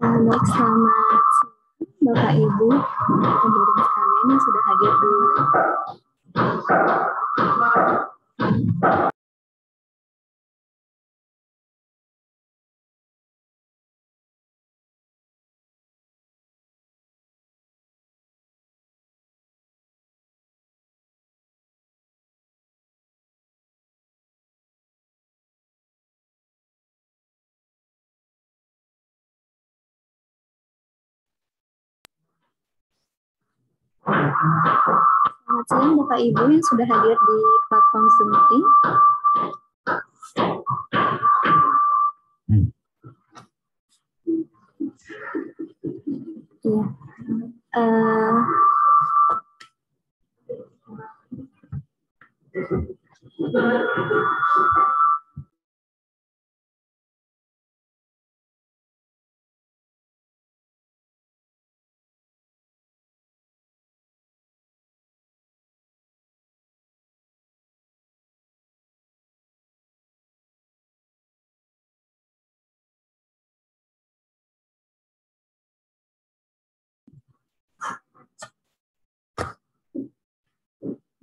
Baik, selamat siang Bapak Ibu hadirin sekalian yang sudah hadir di Selamat siang Bapak Ibu yang sudah hadir di platform Zoom meeting. Iya.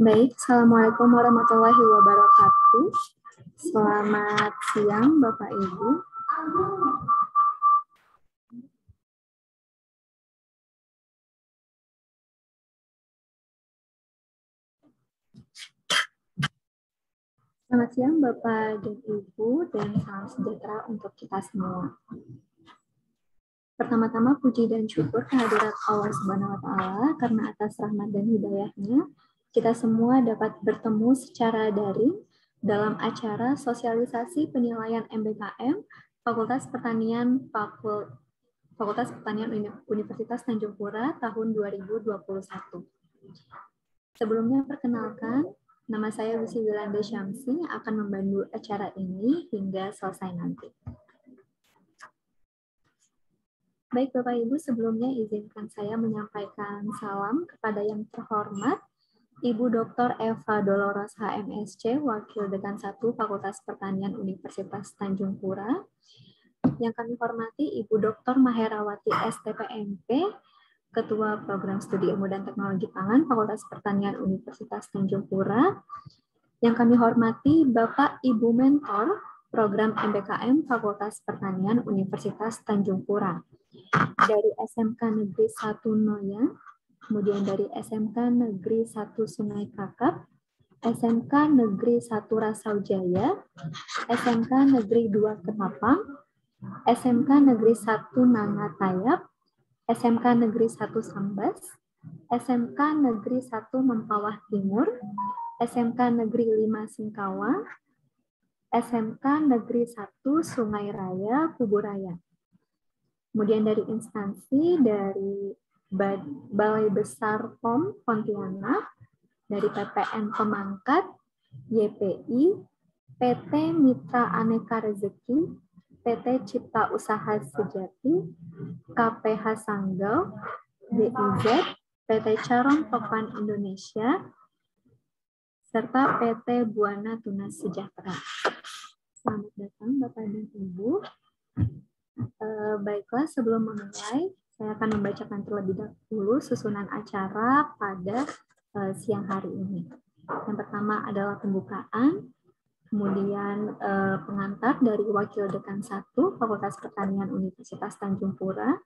Baik, Assalamualaikum warahmatullahi wabarakatuh. Selamat siang Bapak Ibu. Selamat siang Bapak dan Ibu, dan salam sejahtera untuk kita semua. Pertama-tama puji dan syukur kehadirat Allah Subhanahu wa Ta'ala karena atas rahmat dan hidayahnya kita semua dapat bertemu secara daring dalam acara sosialisasi penilaian MBKM Fakultas Pertanian Universitas Tanjung Pura tahun 2021. Sebelumnya perkenalkan, nama saya Lucy Wilanda Syamsi akan membantu acara ini hingga selesai nanti. Baik Bapak Ibu, sebelumnya izinkan saya menyampaikan salam kepada yang terhormat Ibu Dr. Eva Dolores HMSC, Wakil Dekan 1 Fakultas Pertanian Universitas Tanjung Pura. Yang kami hormati Ibu Dr. Maherawati STPMP, Ketua Program Studi Ilmu dan Teknologi Pangan Fakultas Pertanian Universitas Tanjung Pura. Yang kami hormati Bapak Ibu Mentor Program MBKM Fakultas Pertanian Universitas Tanjung Pura. Dari SMK Negeri 1 Noya, kemudian dari SMK Negeri 1 Sungai Kakap, SMK Negeri 1 Rasau Jaya, SMK Negeri 2 Ketapang, SMK Negeri 1 Nangatayap, SMK Negeri 1 Sambas, SMK Negeri 1 Mempawah Timur, SMK Negeri 5 Singkawa, SMK Negeri 1 Sungai Raya, Kuburaya. Kemudian dari instansi, dari Balai Besar POM Pontianak, dari PPN Pemangkat, YPI, PT Mitra Aneka Rezeki, PT Cipta Usaha Sejati, KPH Sanggau, DIZ, PT Caron Topan Indonesia, serta PT Buana Tunas Sejahtera. Selamat datang Bapak dan Ibu. Baiklah, sebelum memulai, saya akan membacakan terlebih dahulu susunan acara pada siang hari ini. Yang pertama adalah pembukaan, kemudian pengantar dari Wakil Dekan 1 Fakultas Pertanian Universitas Tanjung Pura,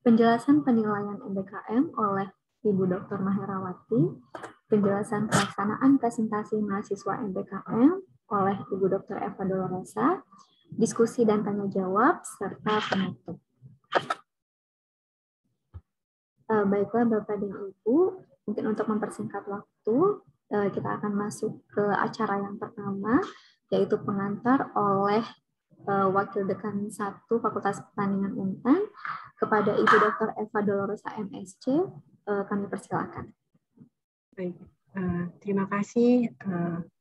penjelasan penilaian MBKM oleh Ibu Dr. Maherawati, penjelasan pelaksanaan presentasi mahasiswa MBKM oleh Ibu Dr. Eva Dolorosa, diskusi dan tanya jawab, serta penutup. Baiklah Bapak dan Ibu, mungkin untuk mempersingkat waktu, kita akan masuk ke acara yang pertama, yaitu pengantar oleh Wakil Dekan 1 Fakultas Pertanian Untan kepada Ibu Dr. Eva Dolorosa MSc, kami persilakan. Baik, terima kasih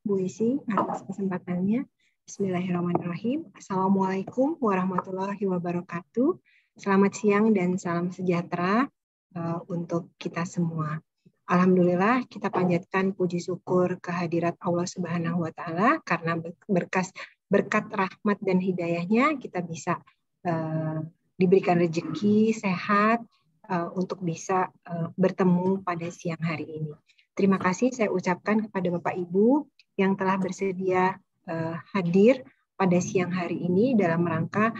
Bu Isi atas kesempatannya. Bismillahirrahmanirrahim. Assalamualaikum warahmatullahi wabarakatuh. Selamat siang dan salam sejahtera untuk kita semua. Alhamdulillah, kita panjatkan puji syukur kehadirat Allah Subhanahu wa Ta'ala karena berkat rahmat dan hidayahnya kita bisa diberikan rezeki, sehat, untuk bisa bertemu pada siang hari ini. Terima kasih saya ucapkan kepada Bapak Ibu yang telah bersedia hadir pada siang hari ini dalam rangka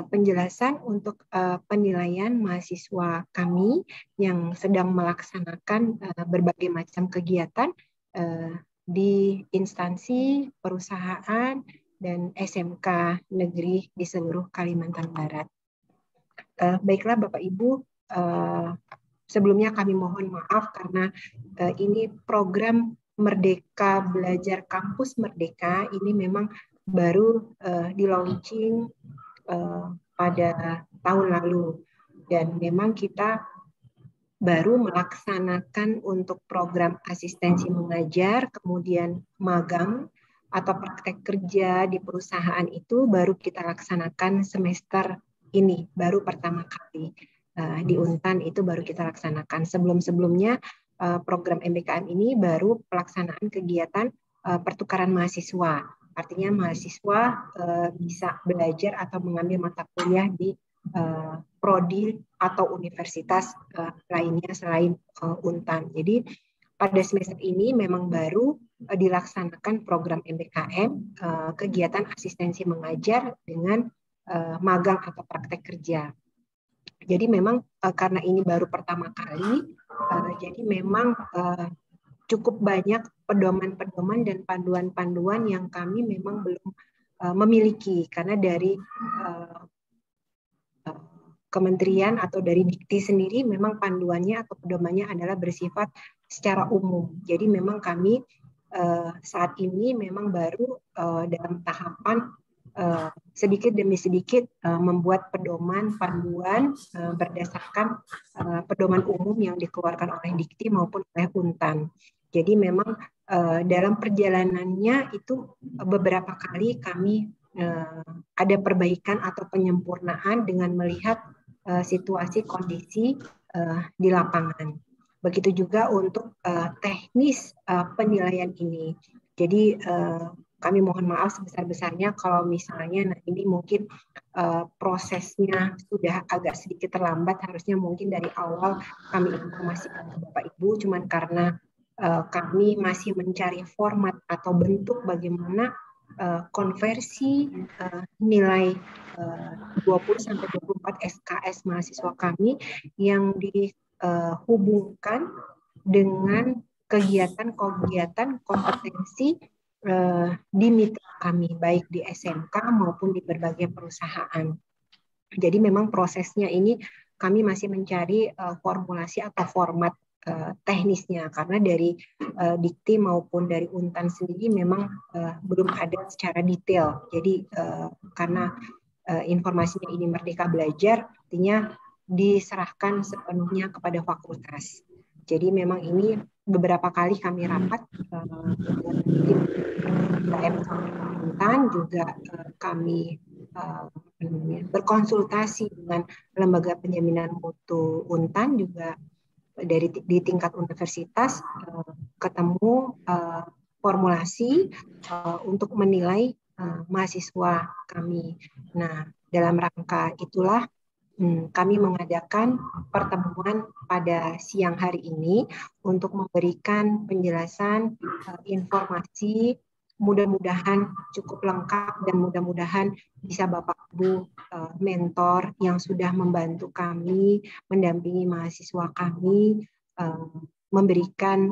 penjelasan untuk penilaian mahasiswa kami yang sedang melaksanakan berbagai macam kegiatan di instansi, perusahaan, dan SMK negeri di seluruh Kalimantan Barat. Baiklah Bapak Ibu, sebelumnya kami mohon maaf karena ini program Merdeka Belajar Kampus Merdeka ini memang baru di-launching pada tahun lalu, dan memang kita baru melaksanakan untuk program asistensi mengajar, kemudian magang atau praktek kerja di perusahaan itu baru kita laksanakan semester ini, baru pertama kali. Di Untan itu baru kita laksanakan. Sebelum-sebelumnya program MBKM ini baru pelaksanaan kegiatan pertukaran mahasiswa. Artinya mahasiswa bisa belajar atau mengambil mata kuliah di prodi atau universitas lainnya selain Untan. Jadi pada semester ini memang baru dilaksanakan program MBKM, kegiatan asistensi mengajar dengan magang atau praktek kerja. Jadi memang karena ini baru pertama kali, jadi memang cukup banyak pedoman-pedoman dan panduan-panduan yang kami memang belum memiliki, karena dari kementerian atau dari Dikti sendiri memang panduannya atau pedomannya adalah bersifat secara umum. Jadi memang kami saat ini memang baru dalam tahapan sedikit demi sedikit membuat pedoman panduan berdasarkan pedoman umum yang dikeluarkan oleh Dikti maupun oleh Untan. Jadi memang dalam perjalanannya itu beberapa kali kami ada perbaikan atau penyempurnaan dengan melihat situasi kondisi di lapangan. Begitu juga untuk teknis penilaian ini. Jadi kami mohon maaf sebesar-besarnya kalau misalnya ini mungkin prosesnya sudah agak sedikit terlambat. Harusnya mungkin dari awal kami informasikan ke Bapak Ibu, cuman karena kami masih mencari format atau bentuk bagaimana konversi nilai 20-24 SKS mahasiswa kami yang dihubungkan dengan kegiatan-kegiatan kompetensi di mitra kami, baik di SMK maupun di berbagai perusahaan. Jadi memang prosesnya ini kami masih mencari formulasi atau format teknisnya, karena dari Dikti maupun dari Untan sendiri memang belum ada secara detail. Jadi karena informasinya ini Merdeka Belajar, artinya diserahkan sepenuhnya kepada fakultas. Jadi memang ini beberapa kali kami rapat dengan Untan, juga kami berkonsultasi dengan lembaga penjaminan mutu Untan, juga di tingkat universitas ketemu formulasi untuk menilai mahasiswa kami. Nah, dalam rangka itulah kami mengadakan pertemuan pada siang hari ini untuk memberikan penjelasan informasi, mudah-mudahan cukup lengkap dan mudah-mudahan bisa Bapak Ibu mentor yang sudah membantu kami, mendampingi mahasiswa kami, memberikan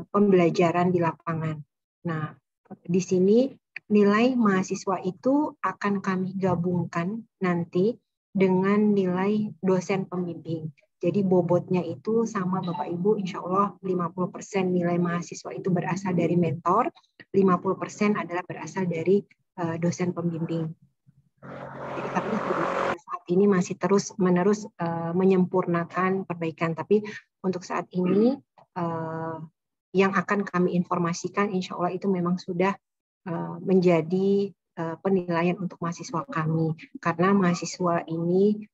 pembelajaran di lapangan. Nah, di sini nilai mahasiswa itu akan kami gabungkan nanti dengan nilai dosen pembimbing. Jadi bobotnya itu sama Bapak Ibu, insya Allah 50% nilai mahasiswa itu berasal dari mentor, 50% adalah berasal dari dosen pembimbing. Jadi kami saat ini masih terus-menerus menyempurnakan perbaikan, tapi untuk saat ini yang akan kami informasikan insya Allah itu memang sudah menjadi penilaian untuk mahasiswa kami, karena mahasiswa ini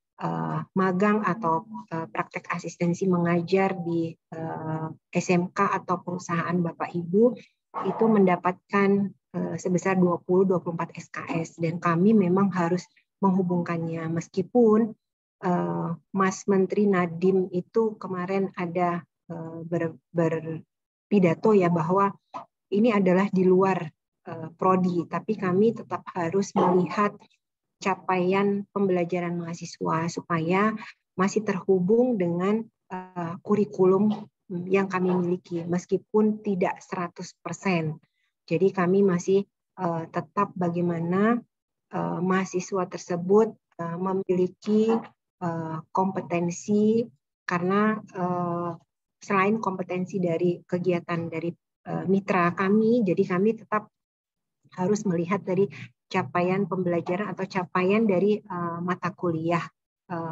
magang atau praktek asistensi mengajar di SMK atau perusahaan Bapak Ibu itu mendapatkan sebesar 20-24 SKS, dan kami memang harus menghubungkannya, meskipun Mas Menteri Nadiem itu kemarin ada berpidato ya bahwa ini adalah di luar prodi, tapi kami tetap harus melihat capaian pembelajaran mahasiswa supaya masih terhubung dengan kurikulum yang kami miliki meskipun tidak 100%. Jadi kami masih tetap bagaimana mahasiswa tersebut memiliki kompetensi, karena selain kompetensi dari kegiatan dari mitra kami, jadi kami tetap harus melihat dari capaian pembelajaran atau capaian dari mata kuliah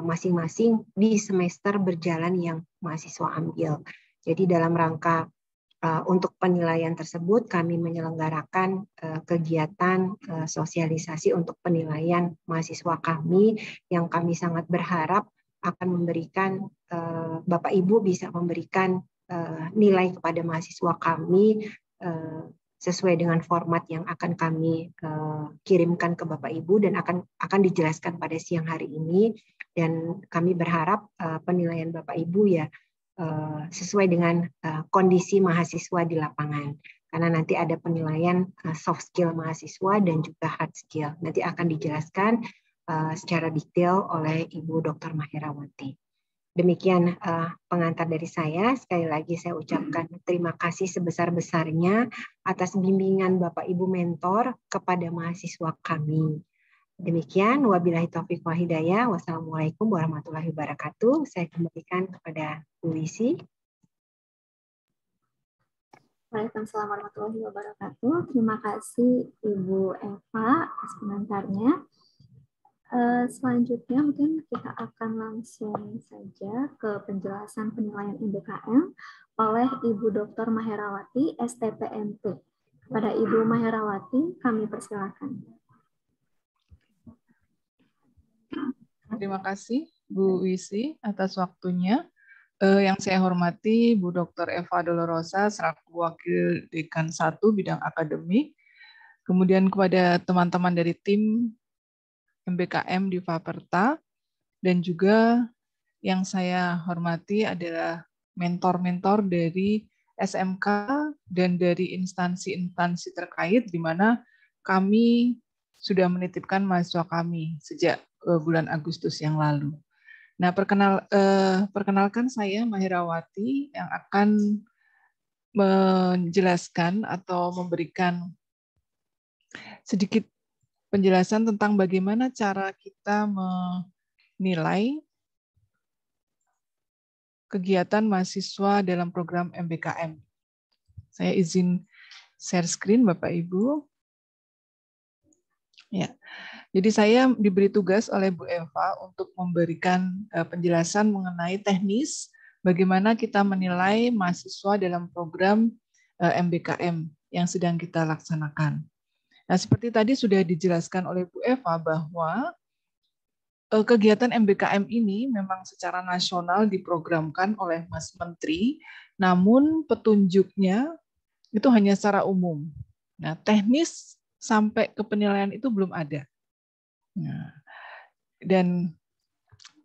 masing-masing di semester berjalan yang mahasiswa ambil. Jadi dalam rangka untuk penilaian tersebut kami menyelenggarakan kegiatan sosialisasi untuk penilaian mahasiswa kami yang kami sangat berharap akan memberikan Bapak Ibu bisa memberikan nilai kepada mahasiswa kami sesuai dengan format yang akan kami kirimkan ke Bapak Ibu dan akan dijelaskan pada siang hari ini, dan kami berharap penilaian Bapak Ibu ya sesuai dengan kondisi mahasiswa di lapangan, karena nanti ada penilaian soft skill mahasiswa dan juga hard skill, nanti akan dijelaskan secara detail oleh Ibu Dr. Maherawati. Demikian pengantar dari saya. Sekali lagi saya ucapkan terima kasih sebesar-besarnya atas bimbingan Bapak Ibu mentor kepada mahasiswa kami. Demikian, wabillahi taufiq wal hidayah. Wassalamualaikum warahmatullahi wabarakatuh. Saya kembalikan kepada Bu Wisi. Waalaikumsalam warahmatullahi wabarakatuh. Terima kasih Ibu Eva atas pengantarnya. Selanjutnya mungkin kita akan langsung saja ke penjelasan penilaian MBKM oleh Ibu Dr. Maherawati, STPMT. Kepada Ibu Maherawati, kami persilakan. Terima kasih Bu Wisi atas waktunya. Yang saya hormati Bu Dr. Eva Dolorosa selaku Wakil Dekan 1 Bidang Akademik. Kemudian kepada teman-teman dari tim MBKM di Faperta, dan juga yang saya hormati adalah mentor-mentor dari SMK dan dari instansi-instansi terkait di mana kami sudah menitipkan mahasiswa kami sejak bulan Agustus yang lalu. Nah, perkenalkan saya Maherawati yang akan menjelaskan atau memberikan sedikit penjelasan tentang bagaimana cara kita menilai kegiatan mahasiswa dalam program MBKM. Saya izin share screen Bapak Ibu. Ya. Jadi saya diberi tugas oleh Bu Eva untuk memberikan penjelasan mengenai teknis bagaimana kita menilai mahasiswa dalam program MBKM yang sedang kita laksanakan. Nah, seperti tadi sudah dijelaskan oleh Bu Eva bahwa kegiatan MBKM ini memang secara nasional diprogramkan oleh Mas Menteri, namun petunjuknya itu hanya secara umum. Nah, teknis sampai ke penilaian itu belum ada. Nah, dan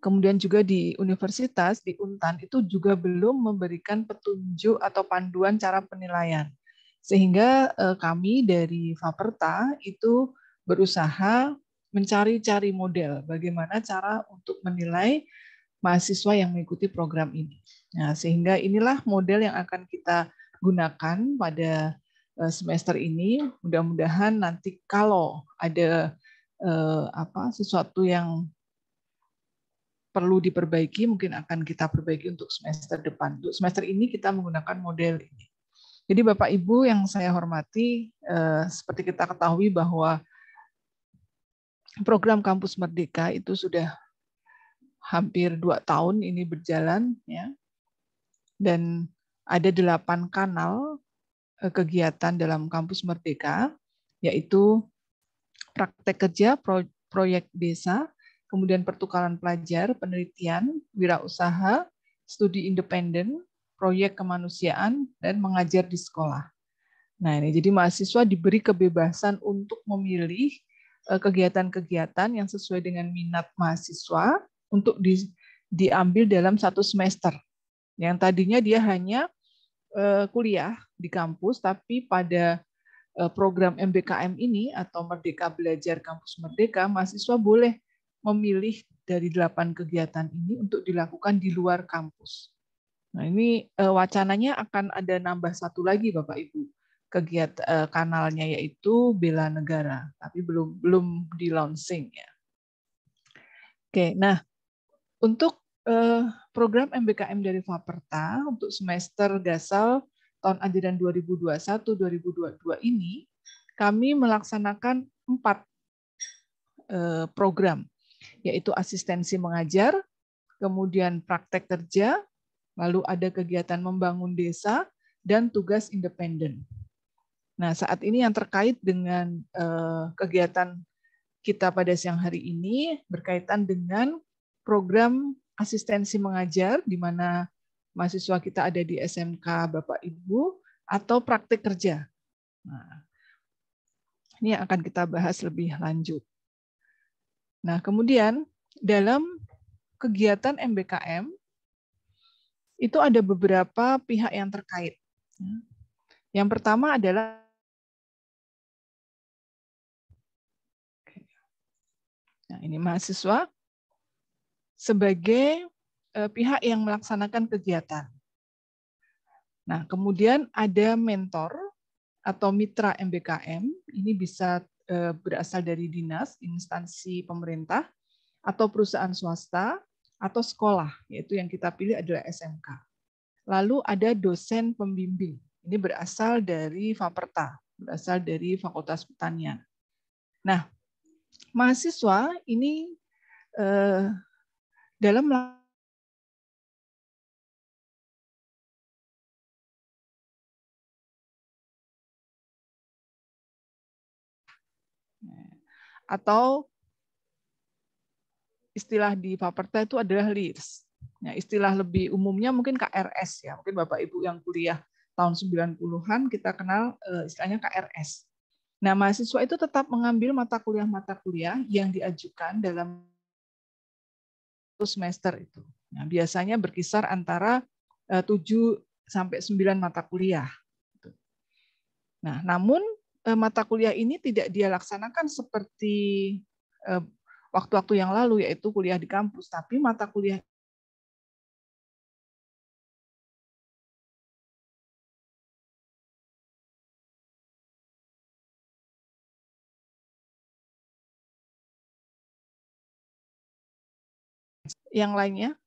kemudian juga di universitas, di Untan itu juga belum memberikan petunjuk atau panduan cara penilaian. Sehingga kami dari Faperta itu berusaha mencari-cari model bagaimana cara untuk menilai mahasiswa yang mengikuti program ini. Nah, sehingga inilah model yang akan kita gunakan pada semester ini. Mudah-mudahan nanti kalau ada sesuatu yang perlu diperbaiki, mungkin akan kita perbaiki untuk semester depan. Untuk semester ini kita menggunakan model ini. Jadi Bapak Ibu yang saya hormati, seperti kita ketahui bahwa program Kampus Merdeka itu sudah hampir 2 tahun ini berjalan, ya, dan ada 8 kanal kegiatan dalam Kampus Merdeka, yaitu praktek kerja, proyek desa, kemudian pertukaran pelajar, penelitian, wirausaha, studi independen, proyek kemanusiaan, dan mengajar di sekolah. Nah, ini jadi mahasiswa diberi kebebasan untuk memilih kegiatan-kegiatan yang sesuai dengan minat mahasiswa untuk diambil dalam satu semester. Yang tadinya dia hanya kuliah di kampus, tapi pada program MBKM ini atau Merdeka Belajar Kampus Merdeka, mahasiswa boleh memilih dari 8 kegiatan ini untuk dilakukan di luar kampus. Nah, ini wacananya akan ada nambah satu lagi Bapak Ibu. Kegiatan kanalnya yaitu Bela Negara, tapi belum di launching ya. Oke, nah untuk program MBKM dari Faperta untuk semester Gasal tahun ajaran 2021-2022 ini kami melaksanakan 4 program, yaitu asistensi mengajar, kemudian praktek kerja, lalu ada kegiatan membangun desa, dan tugas independen. Nah, saat ini yang terkait dengan kegiatan kita pada siang hari ini berkaitan dengan program asistensi mengajar, di mana mahasiswa kita ada di SMK Bapak Ibu, atau praktek kerja. Nah, ini yang akan kita bahas lebih lanjut. Nah, kemudian dalam kegiatan MBKM, itu ada beberapa pihak yang terkait. Yang pertama adalah ini mahasiswa sebagai pihak yang melaksanakan kegiatan. Nah, kemudian ada mentor atau mitra MBKM, ini bisa berasal dari dinas, instansi pemerintah, atau perusahaan swasta, atau sekolah, yaitu yang kita pilih adalah SMK. Lalu ada dosen pembimbing, ini berasal dari Faperta, berasal dari Fakultas Pertanian. Nah, mahasiswa ini dalam atau istilah di Faperta itu adalah LIRS. Nah, istilah lebih umumnya mungkin KRS ya. Mungkin Bapak Ibu yang kuliah tahun 90-an kita kenal istilahnya KRS. Nah, mahasiswa itu tetap mengambil mata kuliah yang diajukan dalam semester itu. Nah, biasanya berkisar antara 7 sampai 9 mata kuliah. Nah, namun mata kuliah ini tidak dia laksanakan seperti waktu-waktu yang lalu, yaitu kuliah di kampus, tapi mata kuliah yang lainnya.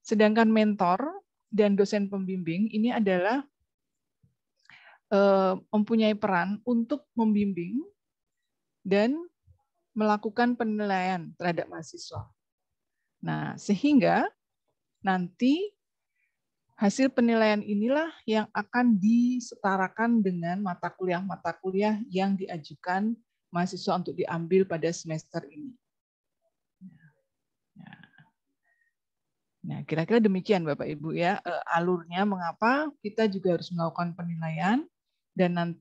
Sedangkan mentor dan dosen pembimbing ini adalah mempunyai peran untuk membimbing dan melakukan penilaian terhadap mahasiswa. Nah, sehingga nanti hasil penilaian inilah yang akan disetarakan dengan mata kuliah yang diajukan mahasiswa untuk diambil pada semester ini. Nah, kira-kira demikian Bapak Ibu ya, alurnya mengapa kita juga harus melakukan penilaian dan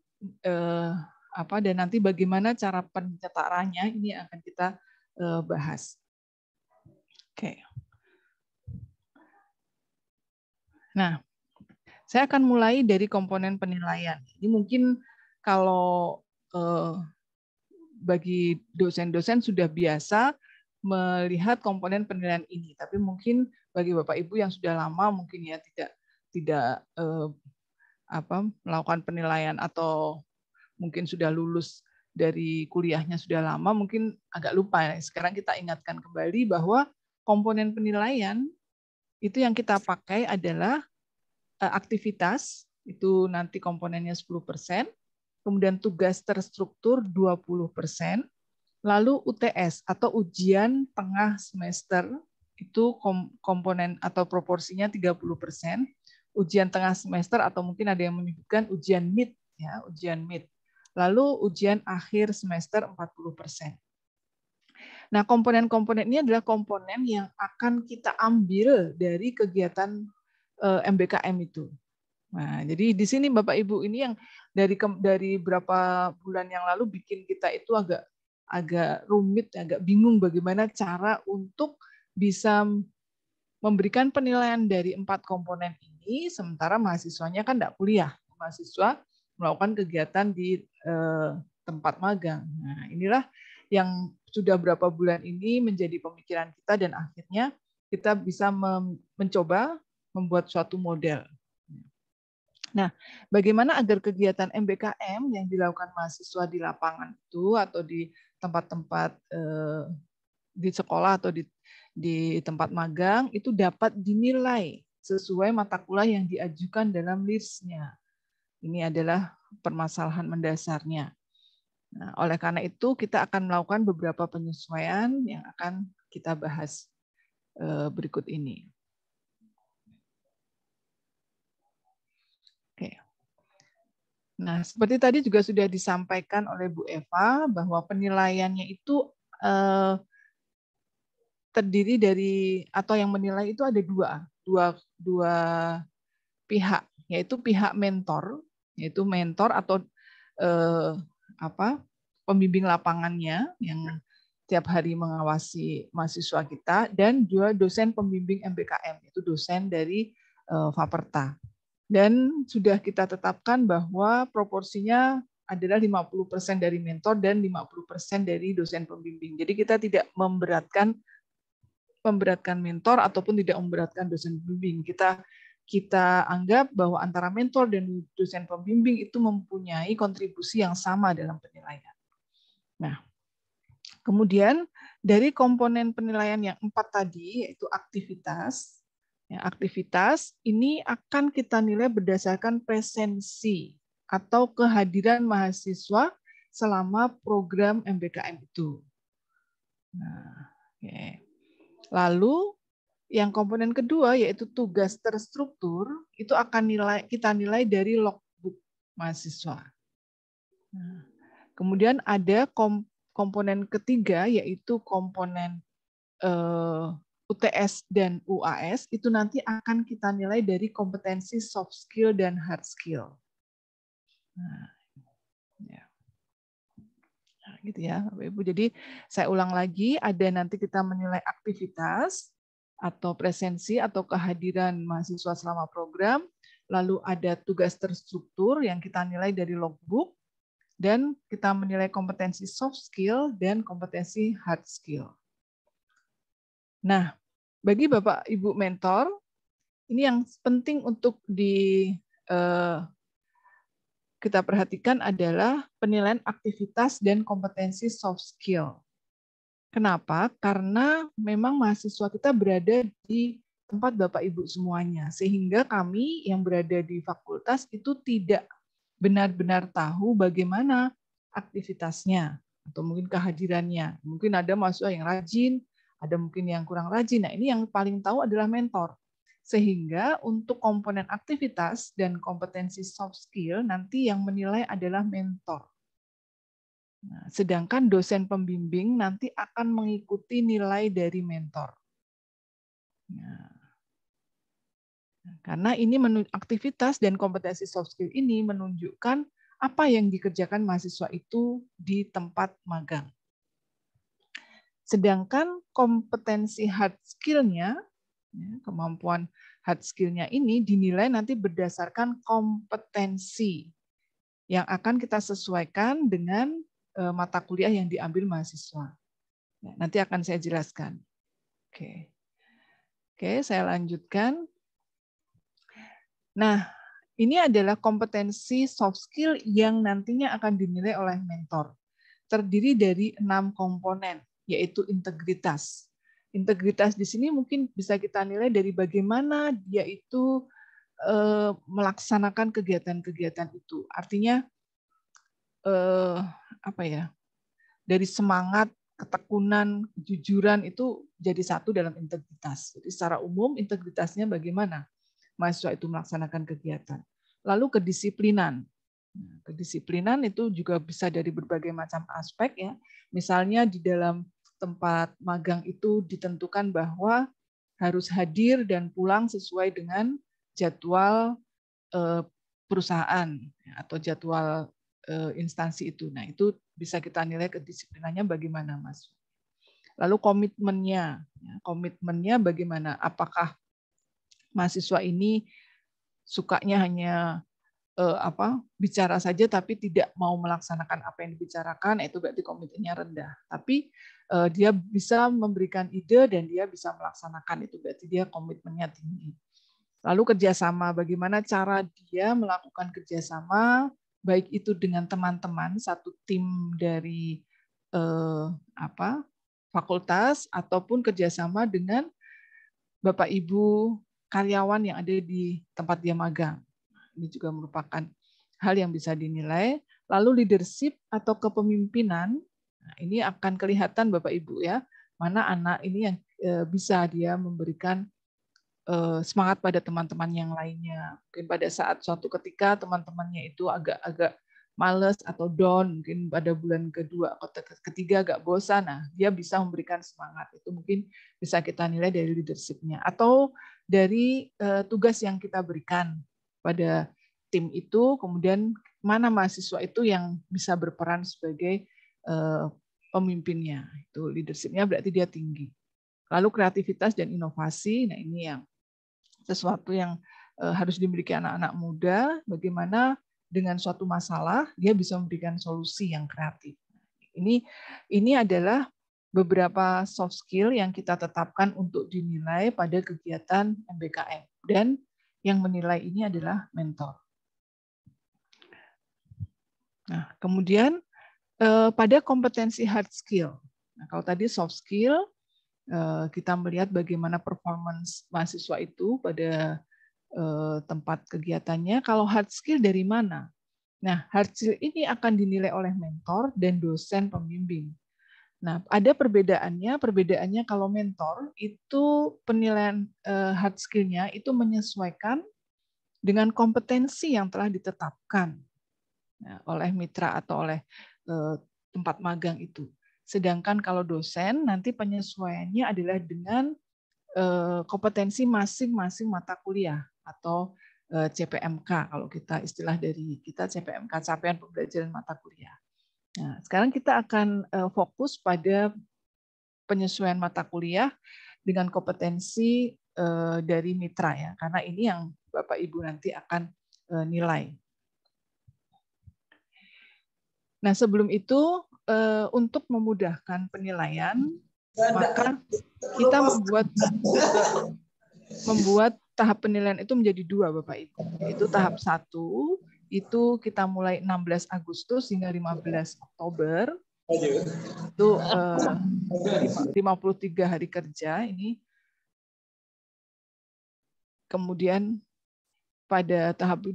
nanti bagaimana cara pencetarannya ini akan kita bahas. Oke. Nah, saya akan mulai dari komponen penilaian. Ini mungkin kalau bagi dosen-dosen sudah biasa melihat komponen penilaian ini, tapi mungkin bagi Bapak Ibu yang sudah lama mungkin ya tidak melakukan penilaian atau mungkin sudah lulus dari kuliahnya sudah lama, mungkin agak lupa. Sekarang kita ingatkan kembali bahwa komponen penilaian itu yang kita pakai adalah aktivitas, itu nanti komponennya 10%, kemudian tugas terstruktur 20%, lalu UTS atau ujian tengah semester itu komponen atau proporsinya 30%, ujian tengah semester atau mungkin ada yang menyebutkan ujian mid ya, ujian mid. Lalu ujian akhir semester 40%. Nah, komponen-komponen ini adalah komponen yang akan kita ambil dari kegiatan MBKM itu. Nah, jadi di sini Bapak Ibu ini yang dari berapa bulan yang lalu bikin kita itu agak rumit, agak bingung bagaimana cara untuk bisa memberikan penilaian dari 4 komponen ini, sementara mahasiswanya kan tidak kuliah, mahasiswa melakukan kegiatan di tempat magang. Nah, inilah yang sudah berapa bulan ini menjadi pemikiran kita dan akhirnya kita bisa mencoba membuat suatu model. Nah, bagaimana agar kegiatan MBKM yang dilakukan mahasiswa di lapangan itu atau di tempat-tempat di sekolah atau di tempat magang itu dapat dinilai sesuai mata kuliah yang diajukan dalam listnya. Ini adalah permasalahan mendasarnya. Nah, oleh karena itu kita akan melakukan beberapa penyesuaian yang akan kita bahas berikut ini. Oke. Nah, seperti tadi juga sudah disampaikan oleh Bu Eva bahwa penilaiannya itu terdiri dari atau yang menilai itu ada dua pihak, yaitu pihak mentor, yaitu mentor atau pembimbing lapangannya yang tiap hari mengawasi mahasiswa kita, dan juga dosen pembimbing MBKM, yaitu dosen dari Faperta. Dan sudah kita tetapkan bahwa proporsinya adalah 50% dari mentor dan 50% dari dosen pembimbing. Jadi kita tidak memberatkan mentor ataupun tidak memberatkan dosen pembimbing. Kita anggap bahwa antara mentor dan dosen pembimbing itu mempunyai kontribusi yang sama dalam penilaian. Nah, kemudian dari komponen penilaian yang 4 tadi, yaitu aktivitas. Aktivitas ini akan kita nilai berdasarkan presensi atau kehadiran mahasiswa selama program MBKM itu. Nah, okay. Lalu yang komponen kedua yaitu tugas terstruktur itu akan kita nilai dari logbook mahasiswa. Nah, kemudian ada komponen ketiga yaitu komponen UTS dan UAS, itu nanti akan kita nilai dari kompetensi soft skill dan hard skill. Nah, ya. Nah, gitu ya, Bapak Ibu. Jadi saya ulang lagi, ada nanti kita menilai aktivitas atau presensi atau kehadiran mahasiswa selama program, lalu ada tugas terstruktur yang kita nilai dari logbook, dan kita menilai kompetensi soft skill dan kompetensi hard skill. Nah, bagi Bapak Ibu mentor, ini yang penting untuk kita perhatikan adalah penilaian aktivitas dan kompetensi soft skill. Kenapa? Karena memang mahasiswa kita berada di tempat Bapak Ibu semuanya, sehingga kami yang berada di fakultas itu tidak benar-benar tahu bagaimana aktivitasnya atau mungkin kehadirannya. Mungkin ada mahasiswa yang rajin, ada mungkin yang kurang rajin. Nah, ini yang paling tahu adalah mentor. Sehingga untuk komponen aktivitas dan kompetensi soft skill nanti yang menilai adalah mentor. Nah, sedangkan dosen pembimbing nanti akan mengikuti nilai dari mentor. Nah, karena ini aktivitas dan kompetensi soft skill ini menunjukkan apa yang dikerjakan mahasiswa itu di tempat magang. Sedangkan kompetensi hard skill-nya, kemampuan hard skill-nya ini dinilai nanti berdasarkan kompetensi yang akan kita sesuaikan dengan mata kuliah yang diambil mahasiswa. Nanti akan saya jelaskan. Oke, saya lanjutkan. Nah, ini adalah kompetensi soft skill yang nantinya akan dinilai oleh mentor. Terdiri dari 6 komponen, yaitu integritas. Integritas di sini mungkin bisa kita nilai dari bagaimana dia itu melaksanakan kegiatan-kegiatan itu. Artinya dari semangat, ketekunan, kejujuran itu jadi satu dalam integritas. Jadi secara umum integritasnya bagaimana mahasiswa itu melaksanakan kegiatan. Lalu kedisiplinan. Kedisiplinan itu juga bisa dari berbagai macam aspek ya. Misalnya di dalam tempat magang itu ditentukan bahwa harus hadir dan pulang sesuai dengan jadwal perusahaan atau jadwal instansi itu. Nah, itu bisa kita nilai kedisiplinannya bagaimana, Mas. Lalu komitmennya bagaimana? Apakah mahasiswa ini sukanya hanya bicara saja tapi tidak mau melaksanakan apa yang dibicarakan, itu berarti komitmennya rendah. Tapi dia bisa memberikan ide dan dia bisa melaksanakan, itu berarti dia komitmennya tinggi. Lalu kerjasama, bagaimana cara dia melakukan kerjasama, baik itu dengan teman-teman satu tim dari fakultas ataupun kerjasama dengan Bapak Ibu karyawan yang ada di tempat dia magang. Ini juga merupakan hal yang bisa dinilai. Lalu leadership atau kepemimpinan, nah ini akan kelihatan Bapak Ibu ya, mana anak ini yang bisa dia memberikan semangat pada teman-teman yang lainnya. Mungkin pada saat suatu ketika teman-temannya itu agak males atau down, mungkin pada bulan kedua atau ketiga agak bosan, nah dia bisa memberikan semangat. Itu mungkin bisa kita nilai dari leadership-nya. Atau dari tugas yang kita berikan pada tim itu, kemudian mana mahasiswa itu yang bisa berperan sebagai pemimpinnya. Itu leadership-nya berarti dia tinggi. Lalu kreativitas dan inovasi, nah ini yang sesuatu yang harus dimiliki anak-anak muda, bagaimana dengan suatu masalah dia bisa memberikan solusi yang kreatif. Ini adalah beberapa soft skill yang kita tetapkan untuk dinilai pada kegiatan MBKM, dan yang menilai ini adalah mentor. Nah, kemudian pada kompetensi hard skill. Nah, kalau tadi soft skill, kita melihat bagaimana performance mahasiswa itu pada tempat kegiatannya. Kalau hard skill dari mana? Nah, hard skill ini akan dinilai oleh mentor dan dosen pembimbing. Nah, ada perbedaannya kalau mentor itu penilaian hard skill-nya itu menyesuaikan dengan kompetensi yang telah ditetapkan oleh mitra atau oleh tempat magang itu. Sedangkan kalau dosen nanti penyesuaiannya adalah dengan kompetensi masing-masing mata kuliah atau CPMK, kalau kita istilah dari kita CPMK, capaian pembelajaran mata kuliah. Nah, sekarang kita akan fokus pada penyesuaian mata kuliah dengan kompetensi dari mitra ya, karena ini yang Bapak Ibu nanti akan nilai. Nah, sebelum itu untuk memudahkan penilaian, maka kita membuat tahap penilaian itu menjadi 2, Bapak Ibu. Yaitu tahap 1 itu kita mulai 16 Agustus hingga 15 Oktober. Itu 53 hari kerja ini. Kemudian pada tahap 2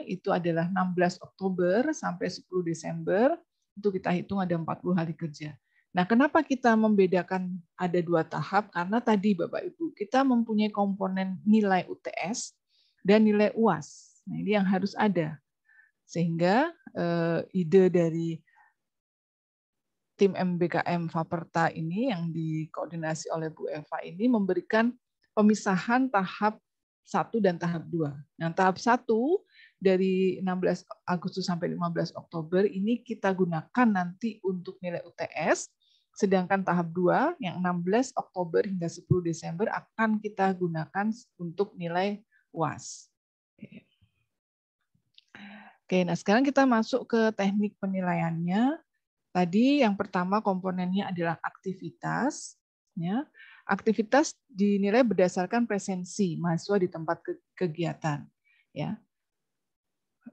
itu adalah 16 Oktober sampai 10 Desember. Itu kita hitung ada 40 hari kerja. Nah, kenapa kita membedakan ada 2 tahap? Karena tadi Bapak Ibu, kita mempunyai komponen nilai UTS dan nilai UAS. Nah, ini yang harus ada. Sehingga ide dari tim MBKM Faperta ini yang dikoordinasi oleh Bu Eva ini memberikan pemisahan tahap 1 dan tahap 2. Nah, tahap 1 dari 16 Agustus sampai 15 Oktober ini kita gunakan nanti untuk nilai UTS, sedangkan tahap 2 yang 16 Oktober hingga 10 Desember akan kita gunakan untuk nilai UAS. Oke, nah sekarang kita masuk ke teknik penilaiannya. Tadi yang pertama komponennya adalah aktivitas. Ya. Aktivitas dinilai berdasarkan presensi mahasiswa di tempat kegiatan. Ya.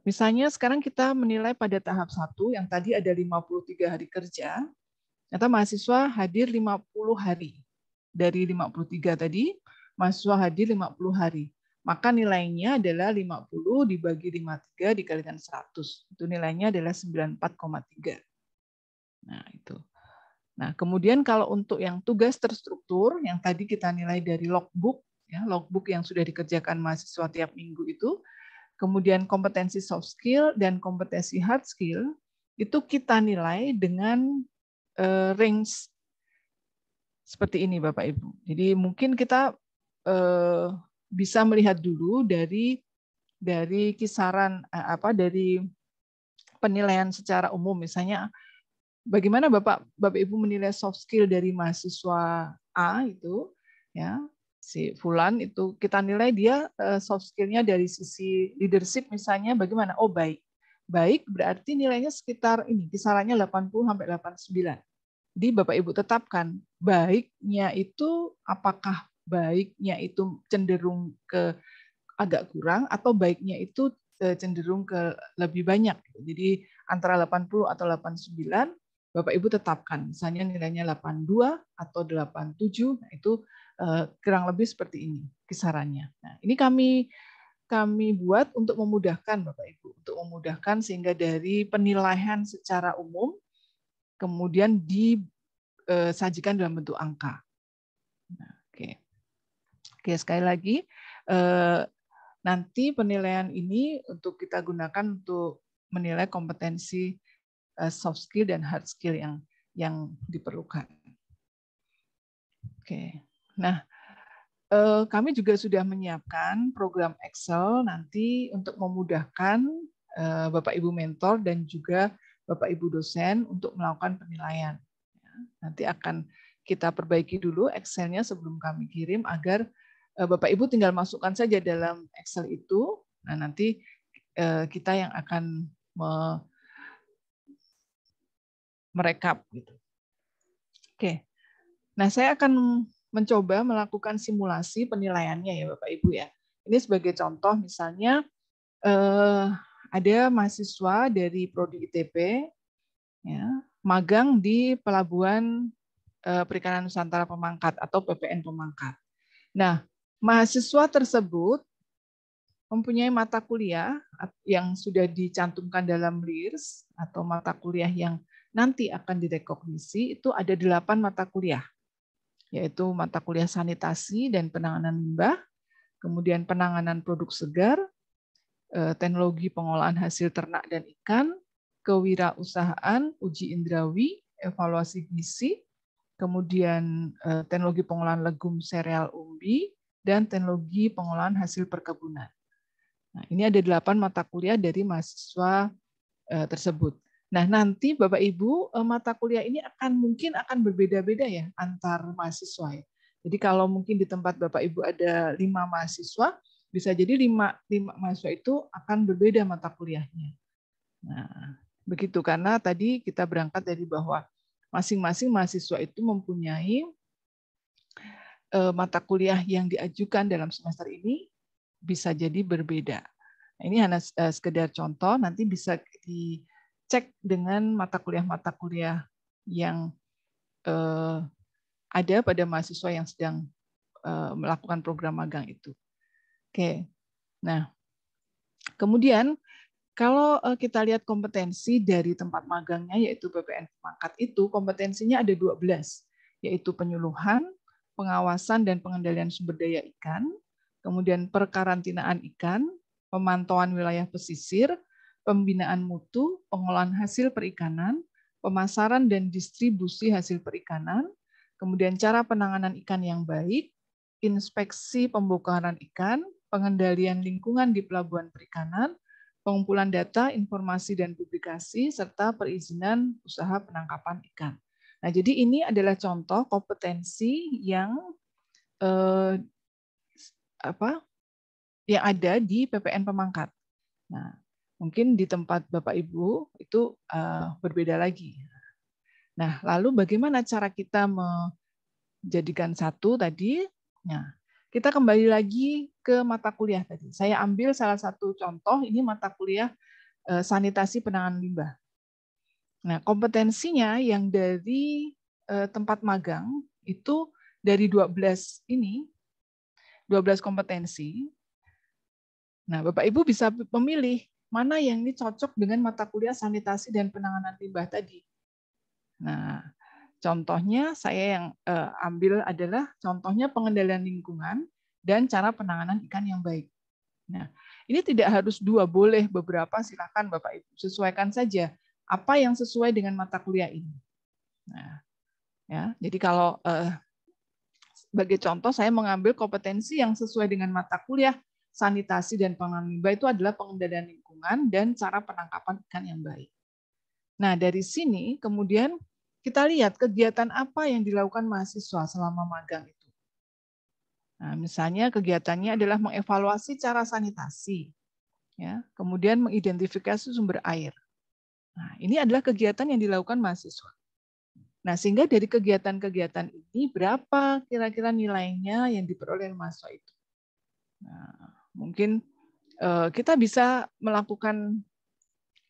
Misalnya sekarang kita menilai pada tahap 1 yang tadi ada 53 hari kerja, ternyata mahasiswa hadir 50 hari. Dari 53 tadi, mahasiswa hadir 50 hari. Maka nilainya adalah 50 dibagi 53 dikalikan 100. Itu nilainya adalah 94,3. Nah, itu. Nah, kemudian kalau untuk yang tugas terstruktur, yang tadi kita nilai dari logbook, ya, logbook yang sudah dikerjakan mahasiswa tiap minggu itu, kemudian kompetensi soft skill dan kompetensi hard skill, itu kita nilai dengan range seperti ini, Bapak Ibu. Jadi mungkin kita bisa melihat dulu dari dari kisaran dari penilaian secara umum, misalnya bagaimana Bapak Ibu menilai soft skill dari mahasiswa A itu, ya, si Fulan itu kita nilai dia soft skill-nya dari sisi leadership misalnya bagaimana? Oh, baik. Baik berarti nilainya sekitar ini, kisarannya 80 sampai 89. Jadi Bapak Ibu tetapkan baiknya itu apakah baiknya itu cenderung ke agak kurang atau baiknya itu cenderung ke lebih banyak. Jadi antara 80 atau 89 Bapak Ibu tetapkan. Misalnya nilainya 82 atau 87, nah itu kurang lebih seperti ini kisarannya. Nah, ini kami buat untuk memudahkan Bapak Ibu, untuk memudahkan sehingga dari penilaian secara umum kemudian disajikan dalam bentuk angka. Nah, oke, sekali lagi nanti penilaian ini untuk kita gunakan untuk menilai kompetensi soft skill dan hard skill yang diperlukan. Oke, nah kami juga sudah menyiapkan program Excel nanti untuk memudahkan Bapak Ibu mentor dan juga Bapak Ibu dosen untuk melakukan penilaian. Nanti akan kita perbaiki dulu Excel-nya sebelum kami kirim agar Bapak Ibu tinggal masukkan saja dalam Excel itu. Nah, nanti kita yang akan merekap gitu. Oke. Nah, saya akan mencoba melakukan simulasi penilaiannya ya Bapak Ibu ya. Ini sebagai contoh misalnya ada mahasiswa dari prodi ITB ya, magang di Pelabuhan Perikanan Nusantara Pemangkat atau PPN Pemangkat. Nah, mahasiswa tersebut mempunyai mata kuliah yang sudah dicantumkan dalam LIRS atau mata kuliah yang nanti akan direkognisi itu ada 8 mata kuliah, yaitu mata kuliah sanitasi dan penanganan limbah, kemudian penanganan produk segar, teknologi pengolahan hasil ternak dan ikan, kewirausahaan, uji indrawi, evaluasi gizi, kemudian teknologi pengolahan legum sereal umbi, dan teknologi pengolahan hasil perkebunan. Nah, ini ada 8 mata kuliah dari mahasiswa tersebut. Nah, nanti Bapak Ibu mata kuliah ini mungkin akan berbeda-beda ya antar mahasiswa ya. Jadi kalau mungkin di tempat Bapak Ibu ada 5 mahasiswa, bisa jadi 5 mahasiswa itu akan berbeda mata kuliahnya. Nah, begitu karena tadi kita berangkat dari bahwa masing-masing mahasiswa itu mempunyai mata kuliah yang diajukan dalam semester ini bisa jadi berbeda. Nah, ini hanya sekedar contoh, nanti bisa dicek dengan mata kuliah yang ada pada mahasiswa yang sedang melakukan program magang itu. Oke, nah kemudian kalau kita lihat kompetensi dari tempat magangnya yaitu PPN Pemangkat itu kompetensinya ada 12, yaitu penyuluhan, pengawasan dan pengendalian sumber daya ikan, kemudian perkarantinaan ikan, pemantauan wilayah pesisir, pembinaan mutu, pengolahan hasil perikanan, pemasaran dan distribusi hasil perikanan, kemudian cara penanganan ikan yang baik, inspeksi pembongkaran ikan, pengendalian lingkungan di pelabuhan perikanan, pengumpulan data, informasi dan publikasi, serta perizinan usaha penangkapan ikan. Nah, jadi ini adalah contoh kompetensi yang yang ada di PPN Pemangkat. Nah, mungkin di tempat Bapak Ibu itu berbeda lagi. Nah, lalu bagaimana cara kita menjadikan satu tadi? Nah, kita kembali lagi ke mata kuliah tadi. Saya ambil salah satu contoh, ini mata kuliah sanitasi penanganan limbah. Nah, kompetensinya yang dari tempat magang itu dari 12 kompetensi. Nah, Bapak Ibu bisa memilih mana yang ini cocok dengan mata kuliah sanitasi dan penanganan limbah tadi. Nah, contohnya saya yang ambil adalah contohnya pengendalian lingkungan dan cara penanganan ikan yang baik. Nah, ini tidak harus 2, boleh beberapa, silakan Bapak Ibu sesuaikan saja apa yang sesuai dengan mata kuliah ini. Nah, ya, jadi kalau sebagai contoh saya mengambil kompetensi yang sesuai dengan mata kuliah sanitasi dan penanganan limbah itu adalah pengendalian lingkungan dan cara penangkapan ikan yang baik. Nah, dari sini kemudian kita lihat kegiatan apa yang dilakukan mahasiswa selama magang itu. Nah, misalnya kegiatannya adalah mengevaluasi cara sanitasi, ya, kemudian mengidentifikasi sumber air. Nah, ini adalah kegiatan yang dilakukan mahasiswa. Nah, sehingga dari kegiatan-kegiatan ini berapa kira-kira nilainya yang diperoleh mahasiswa itu. Nah, mungkin kita bisa melakukan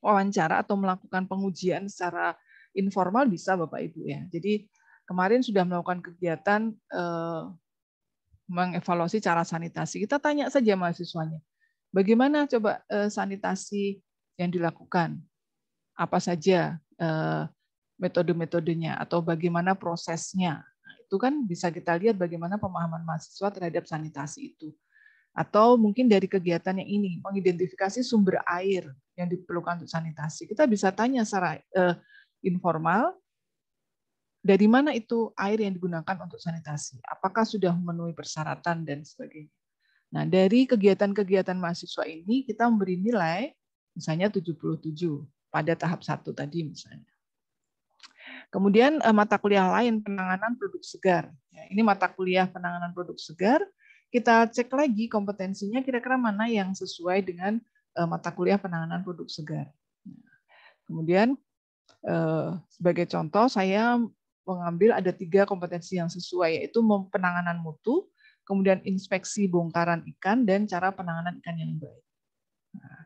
wawancara atau melakukan pengujian secara informal bisa Bapak Ibu ya. Jadi kemarin sudah melakukan kegiatan mengevaluasi cara sanitasi. Kita tanya saja mahasiswanya, bagaimana coba sanitasi yang dilakukan? Apa saja metode-metodenya atau bagaimana prosesnya? Nah, itu kan bisa kita lihat bagaimana pemahaman mahasiswa terhadap sanitasi itu. Atau mungkin dari kegiatan yang ini, mengidentifikasi sumber air yang diperlukan untuk sanitasi. Kita bisa tanya secara informal, dari mana itu air yang digunakan untuk sanitasi? Apakah sudah memenuhi persyaratan dan sebagainya. Nah, dari kegiatan-kegiatan mahasiswa ini, kita memberi nilai, misalnya 77 pada tahap 1 tadi misalnya. Kemudian mata kuliah lain, penanganan produk segar. Ini mata kuliah penanganan produk segar. Kita cek lagi kompetensinya kira-kira mana yang sesuai dengan mata kuliah penanganan produk segar. Kemudian sebagai contoh saya mengambil ada 3 kompetensi yang sesuai, yaitu penanganan mutu, kemudian inspeksi bongkaran ikan, dan cara penanganan ikan yang baik. Nah,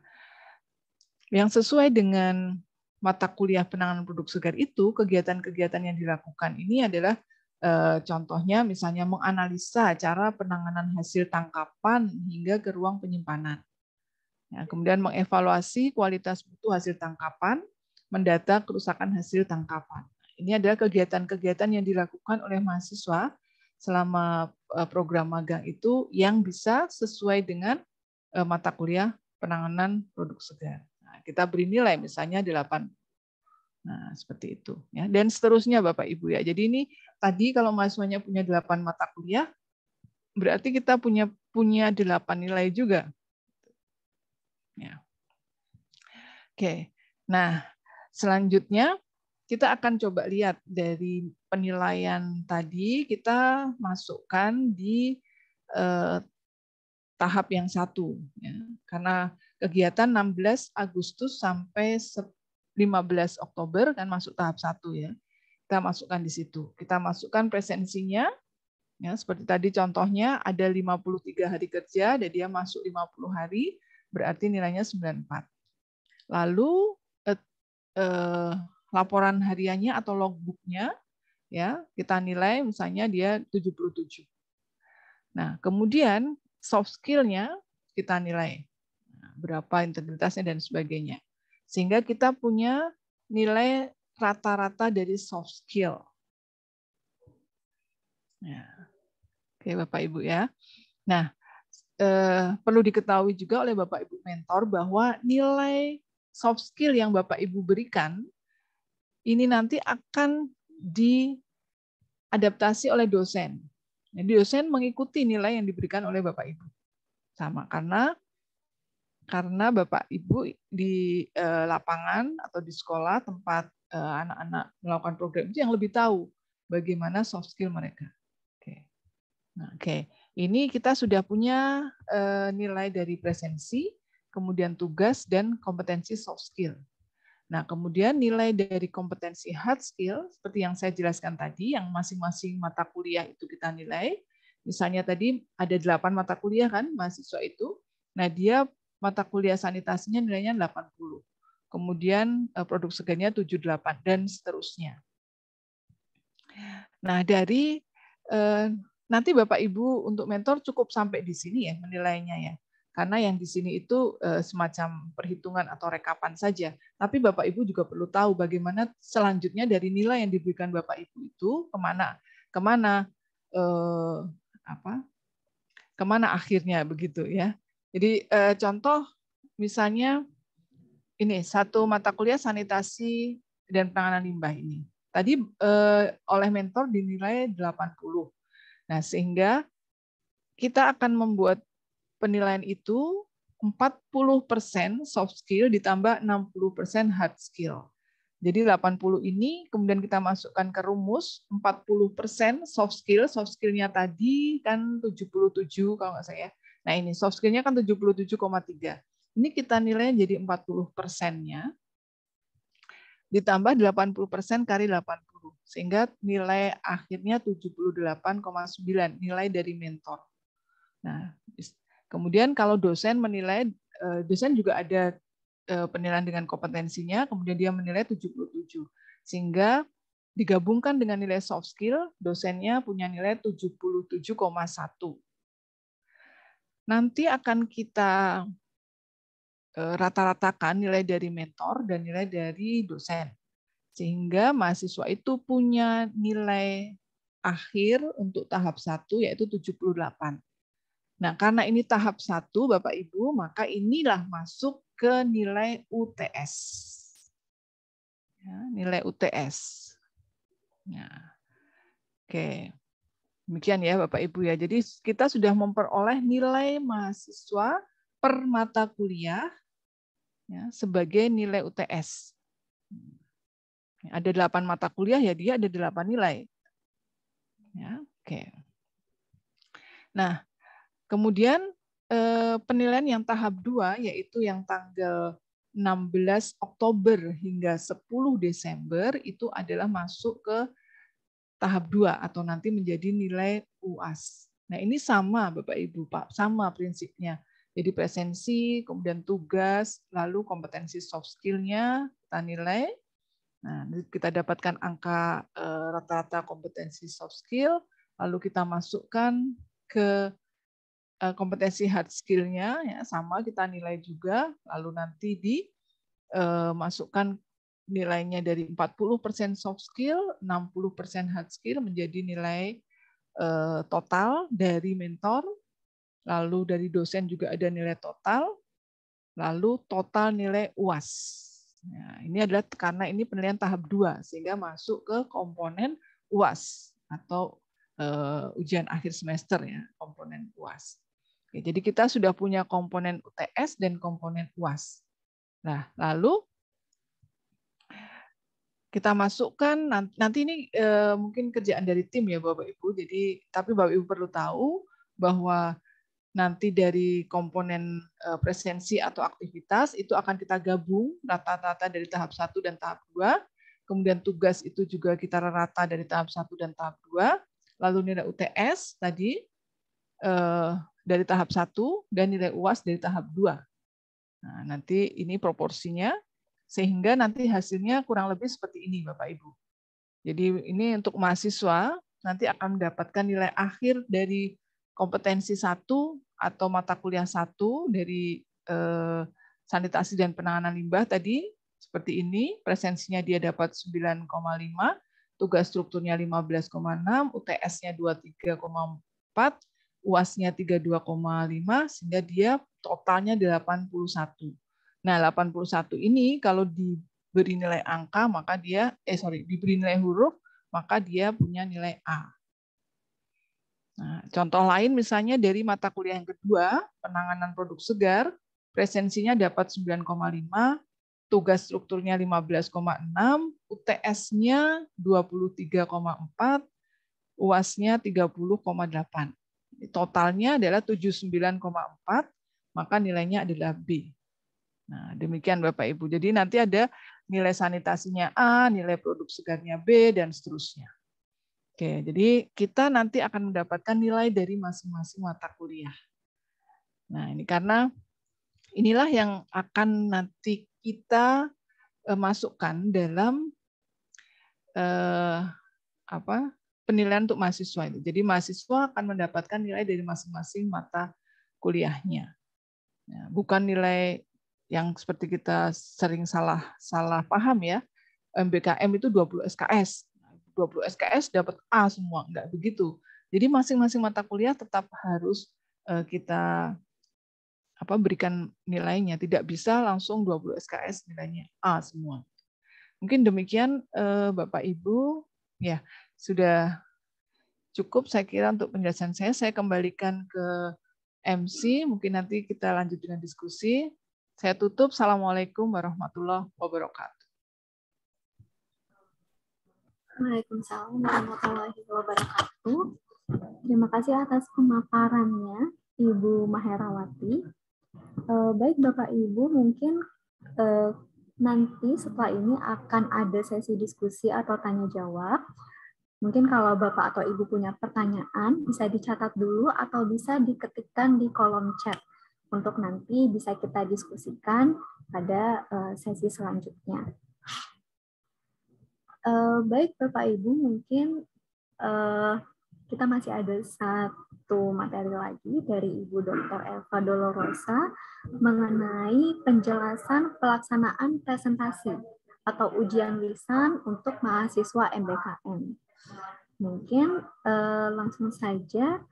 yang sesuai dengan mata kuliah penanganan produk segar itu, kegiatan-kegiatan yang dilakukan ini adalah contohnya misalnya menganalisa cara penanganan hasil tangkapan hingga ke ruang penyimpanan. Ya, kemudian mengevaluasi kualitas mutu hasil tangkapan, mendata kerusakan hasil tangkapan. Ini adalah kegiatan-kegiatan yang dilakukan oleh mahasiswa selama program magang itu yang bisa sesuai dengan mata kuliah penanganan produk segar. Nah, kita beri nilai misalnya 8. Nah, seperti itu ya. Dan seterusnya Bapak Ibu ya. Jadi ini tadi kalau mahasiswanya punya 8 mata kuliah, berarti kita punya 8 nilai juga. Ya. Oke. Nah, selanjutnya kita akan coba lihat dari penilaian tadi, kita masukkan di tahap yang 1 ya. Karena kegiatan 16 Agustus sampai 15 Oktober kan masuk tahap 1 ya. Kita masukkan di situ. Kita masukkan presensinya ya, seperti tadi contohnya ada 53 hari kerja dan dia masuk 50 hari, berarti nilainya 94. Lalu laporan hariannya atau logbooknya ya, kita nilai misalnya dia 77. Nah, kemudian soft skill-nya kita nilai. Nah, berapa integritasnya dan sebagainya. Sehingga kita punya nilai rata-rata dari soft skill. Ya. Oke, Bapak Ibu ya. Nah, perlu diketahui juga oleh Bapak Ibu mentor bahwa nilai soft skill yang Bapak Ibu berikan ini nanti akan diadaptasi oleh dosen. Jadi dosen mengikuti nilai yang diberikan oleh Bapak Ibu. Sama karena Bapak Ibu di lapangan atau di sekolah tempat anak-anak melakukan program itu yang lebih tahu bagaimana soft skill mereka. Oke. Nah, oke. Ini kita sudah punya nilai dari presensi, kemudian tugas dan kompetensi soft skill. Nah, kemudian nilai dari kompetensi hard skill seperti yang saya jelaskan tadi, yang masing-masing mata kuliah itu kita nilai. Misalnya tadi ada 8 mata kuliah kan mahasiswa itu. Nah, dia mata kuliah sanitasinya nilainya 80. Kemudian produk segarnya 78 dan seterusnya. Nah, dari nanti Bapak Ibu untuk mentor cukup sampai di sini ya menilainya ya. Karena yang di sini itu semacam perhitungan atau rekapan saja. Tapi Bapak Ibu juga perlu tahu bagaimana selanjutnya dari nilai yang diberikan Bapak Ibu itu kemana akhirnya begitu ya. Jadi contoh misalnya ini satu mata kuliah sanitasi dan penanganan limbah ini. Tadi oleh mentor dinilai 80. Nah, sehingga kita akan membuat penilaian itu 40% soft skill ditambah 60% hard skill. Jadi 80 ini kemudian kita masukkan ke rumus 40% soft skill-nya tadi kan 77 kalau nggak saya. Nah ini soft skill-nya kan 77,3. Ini kita nilai jadi 40%-nya ditambah 80% kali 80 sehingga nilai akhirnya 78,9 nilai dari mentor. Nah, kemudian kalau dosen menilai, dosen juga ada penilaian dengan kompetensinya, kemudian dia menilai 77. Sehingga digabungkan dengan nilai soft skill, dosennya punya nilai 77,1. Nanti akan kita rata-ratakan nilai dari mentor dan nilai dari dosen. Sehingga mahasiswa itu punya nilai akhir untuk tahap 1 yaitu 78. Nah, karena ini tahap 1, Bapak Ibu, maka inilah masuk ke nilai UTS. Ya, nilai UTS. Nah, oke. Demikian ya Bapak Ibu ya. Jadi kita sudah memperoleh nilai mahasiswa per mata kuliah ya, sebagai nilai UTS. Ada 8 mata kuliah ya, dia ada 8 nilai. Ya, oke. Nah, kemudian penilaian yang tahap 2 yaitu yang tanggal 16 Oktober hingga 10 Desember itu adalah masuk ke tahap 2 atau nanti menjadi nilai UAS. Nah, ini sama Bapak Ibu, Pak, sama prinsipnya. Jadi presensi, kemudian tugas, lalu kompetensi soft skill-nya kita nilai. Nah, kita dapatkan angka rata-rata kompetensi soft skill, lalu kita masukkan ke kompetensi hard skill-nya ya sama kita nilai juga, lalu nanti dimasukkan nilainya dari 40% soft skill, 60% hard skill menjadi nilai total dari mentor, lalu dari dosen juga ada nilai total, lalu total nilai UAS. Nah, ini adalah karena ini penilaian tahap 2 sehingga masuk ke komponen UAS atau ujian akhir semester ya, komponen UAS. Oke, jadi kita sudah punya komponen UTS dan komponen UAS. Nah, lalu kita masukkan nanti ini mungkin kerjaan dari tim ya Bapak Ibu. Jadi tapi Bapak Ibu perlu tahu bahwa nanti dari komponen presensi atau aktivitas itu akan kita gabung rata-rata dari tahap 1 dan tahap 2. Kemudian tugas itu juga kita rata dari tahap 1 dan tahap 2. Lalu nilai UTS tadi dari tahap 1 dan nilai UAS dari tahap 2. Nah, nanti ini proporsinya sehingga nanti hasilnya kurang lebih seperti ini Bapak Ibu. Jadi ini untuk mahasiswa nanti akan mendapatkan nilai akhir dari kompetensi 1 atau mata kuliah 1 dari sanitasi dan penanganan limbah tadi seperti ini, presensinya dia dapat 9,5, tugas strukturnya 15,6, UTS-nya 23,4, UAS-nya 32,5 sehingga dia totalnya 81. Nah, 81 ini kalau diberi nilai angka maka dia diberi nilai huruf maka dia punya nilai A. Nah, contoh lain misalnya dari mata kuliah yang kedua, penanganan produk segar, presensinya dapat 9,5, tugas strukturnya 15,6, UTS-nya 23,4, UAS-nya 30,8. Totalnya adalah 79,4, maka nilainya adalah B. Nah, demikian Bapak Ibu. Jadi nanti ada nilai sanitasinya A, nilai produk segarnya B, dan seterusnya. Oke, jadi kita nanti akan mendapatkan nilai dari masing-masing mata kuliah. Nah, ini karena inilah yang akan nanti kita masukkan dalam penilaian untuk mahasiswa itu. Jadi mahasiswa akan mendapatkan nilai dari masing-masing mata kuliahnya. Bukan nilai yang seperti kita sering salah paham ya. MBKM itu 20 SKS. 20 SKS dapat A semua, enggak begitu. Jadi masing-masing mata kuliah tetap harus kita berikan nilainya. Tidak bisa langsung 20 SKS nilainya A semua. Mungkin demikian Bapak Ibu, ya sudah cukup saya kira untuk penjelasan saya. Saya kembalikan ke MC, mungkin nanti kita lanjut dengan diskusi. Saya tutup. Assalamualaikum warahmatullahi wabarakatuh. Waalaikumsalam warahmatullahi wabarakatuh. Terima kasih atas pemaparannya, Ibu Maherawati. Baik Bapak Ibu, mungkin nanti setelah ini akan ada sesi diskusi atau tanya jawab. Mungkin kalau Bapak atau Ibu punya pertanyaan, bisa dicatat dulu atau bisa diketikkan di kolom chat untuk nanti bisa kita diskusikan pada sesi selanjutnya. Baik Bapak Ibu, mungkin kita masih ada satu materi lagi dari Ibu Dr. Eva Dolorosa mengenai penjelasan pelaksanaan presentasi atau ujian lisan untuk mahasiswa MBKM. Mungkin langsung saja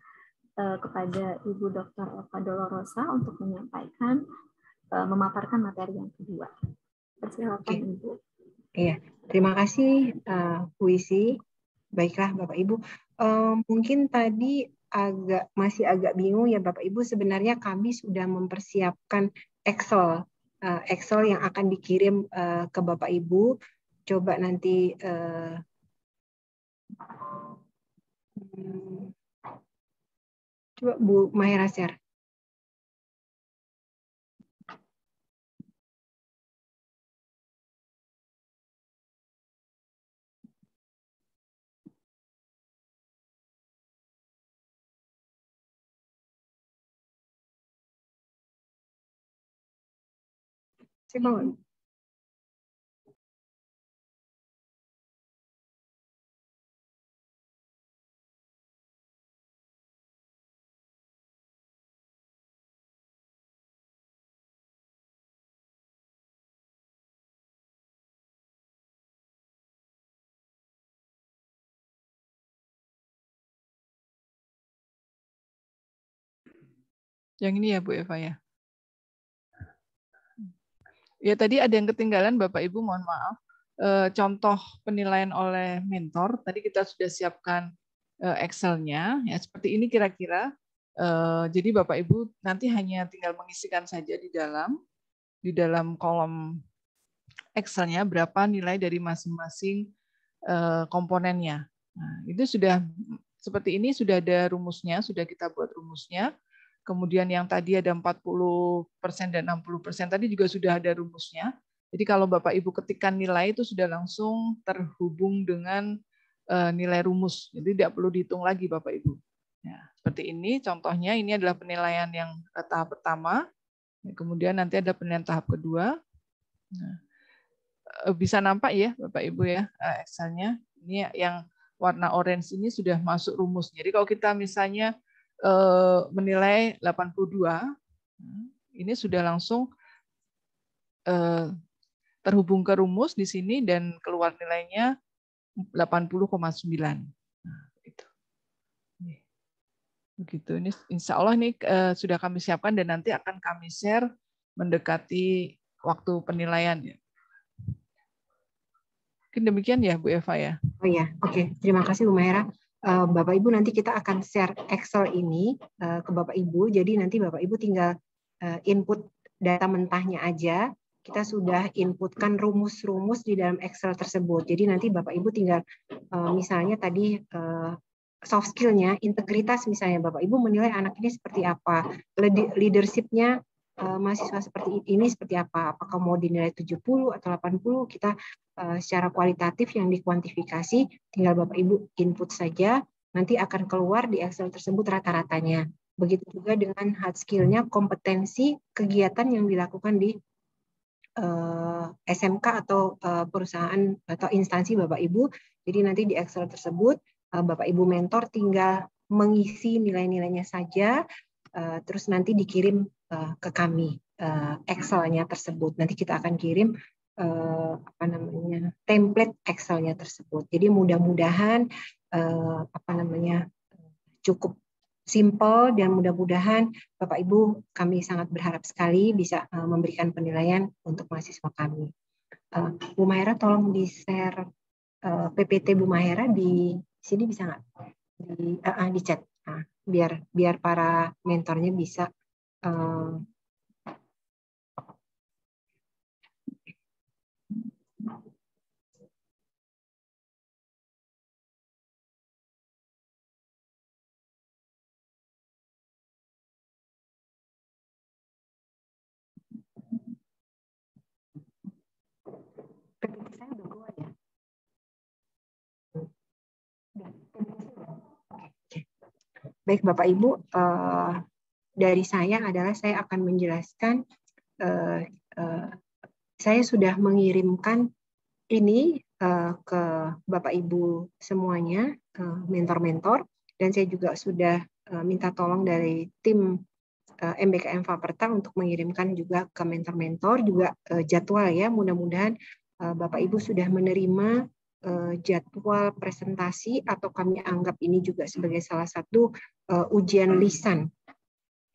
kepada Ibu Dr. Eva Dolorosa untuk menyampaikan, memaparkan materi yang kedua. Persilakan Ibu. Iya, terima kasih Bu Isi. Baiklah Bapak Ibu. Mungkin tadi masih agak bingung ya Bapak Ibu. Sebenarnya kami sudah mempersiapkan Excel yang akan dikirim ke Bapak Ibu. Coba nanti coba Bu Mahera share. Coba. Yang ini ya Bu Eva ya. Ya tadi ada yang ketinggalan Bapak Ibu, mohon maaf. Contoh penilaian oleh mentor, tadi kita sudah siapkan Excel-nya, ya seperti ini kira-kira. Jadi Bapak Ibu nanti hanya tinggal mengisikan saja di dalam kolom Excel-nya berapa nilai dari masing-masing komponennya. Nah, itu sudah seperti ini, sudah ada rumusnya, sudah kita buat rumusnya. Kemudian yang tadi ada 40% dan 60% tadi juga sudah ada rumusnya. Jadi kalau Bapak Ibu ketikkan nilai itu sudah langsung terhubung dengan nilai rumus. Jadi tidak perlu dihitung lagi Bapak Ibu. Ya, seperti ini contohnya, ini adalah penilaian yang tahap pertama. Kemudian nanti ada penilaian tahap kedua. Nah, bisa nampak ya Bapak Ibu ya Excel-nya. Ini yang warna orange ini sudah masuk rumus. Jadi kalau kita misalnya menilai 82, ini sudah langsung terhubung ke rumus di sini dan keluar nilainya 80,9. Nah, itu. Begitu. Ini insya Allah ini sudah kami siapkan dan nanti akan kami share mendekati waktu penilaian. Mungkin demikian ya Bu Eva ya. Oh ya, oke. Terima kasih Bu Mahera. Bapak Ibu nanti kita akan share Excel ini ke Bapak Ibu. Jadi nanti Bapak Ibu tinggal input data mentahnya aja. Kita sudah inputkan rumus-rumus di dalam Excel tersebut. Jadi nanti Bapak Ibu tinggal misalnya tadi soft skill-nya, integritas misalnya Bapak Ibu menilai anak ini seperti apa, leadership-nya mahasiswa seperti ini seperti apa, apakah mau dinilai 70 atau 80, kita secara kualitatif yang dikuantifikasi, tinggal Bapak Ibu input saja, nanti akan keluar di Excel tersebut rata-ratanya. Begitu juga dengan hard skill-nya, kompetensi kegiatan yang dilakukan di SMK atau perusahaan atau instansi Bapak Ibu. Jadi nanti di Excel tersebut, Bapak Ibu mentor tinggal mengisi nilai-nilainya saja, terus nanti dikirim ke kami Excel-nya tersebut. Nanti kita akan kirim template Excel-nya tersebut. Jadi mudah-mudahan cukup simple dan mudah-mudahan Bapak Ibu kami sangat berharap sekali bisa memberikan penilaian untuk mahasiswa kami. Bu Mahera tolong di-share PPT Bu Mahera di sini bisa nggak? Di chat. Nah, biar para mentornya bisa saya udah keluar ya. Baik Bapak Ibu, dari saya adalah saya akan menjelaskan, saya sudah mengirimkan ini ke Bapak Ibu semuanya, mentor-mentor, dan saya juga sudah minta tolong dari tim MBKM Faperta untuk mengirimkan juga ke mentor-mentor juga jadwal ya. Mudah-mudahan Bapak Ibu sudah menerima jadwal presentasi, atau kami anggap ini juga sebagai salah satu ujian lisan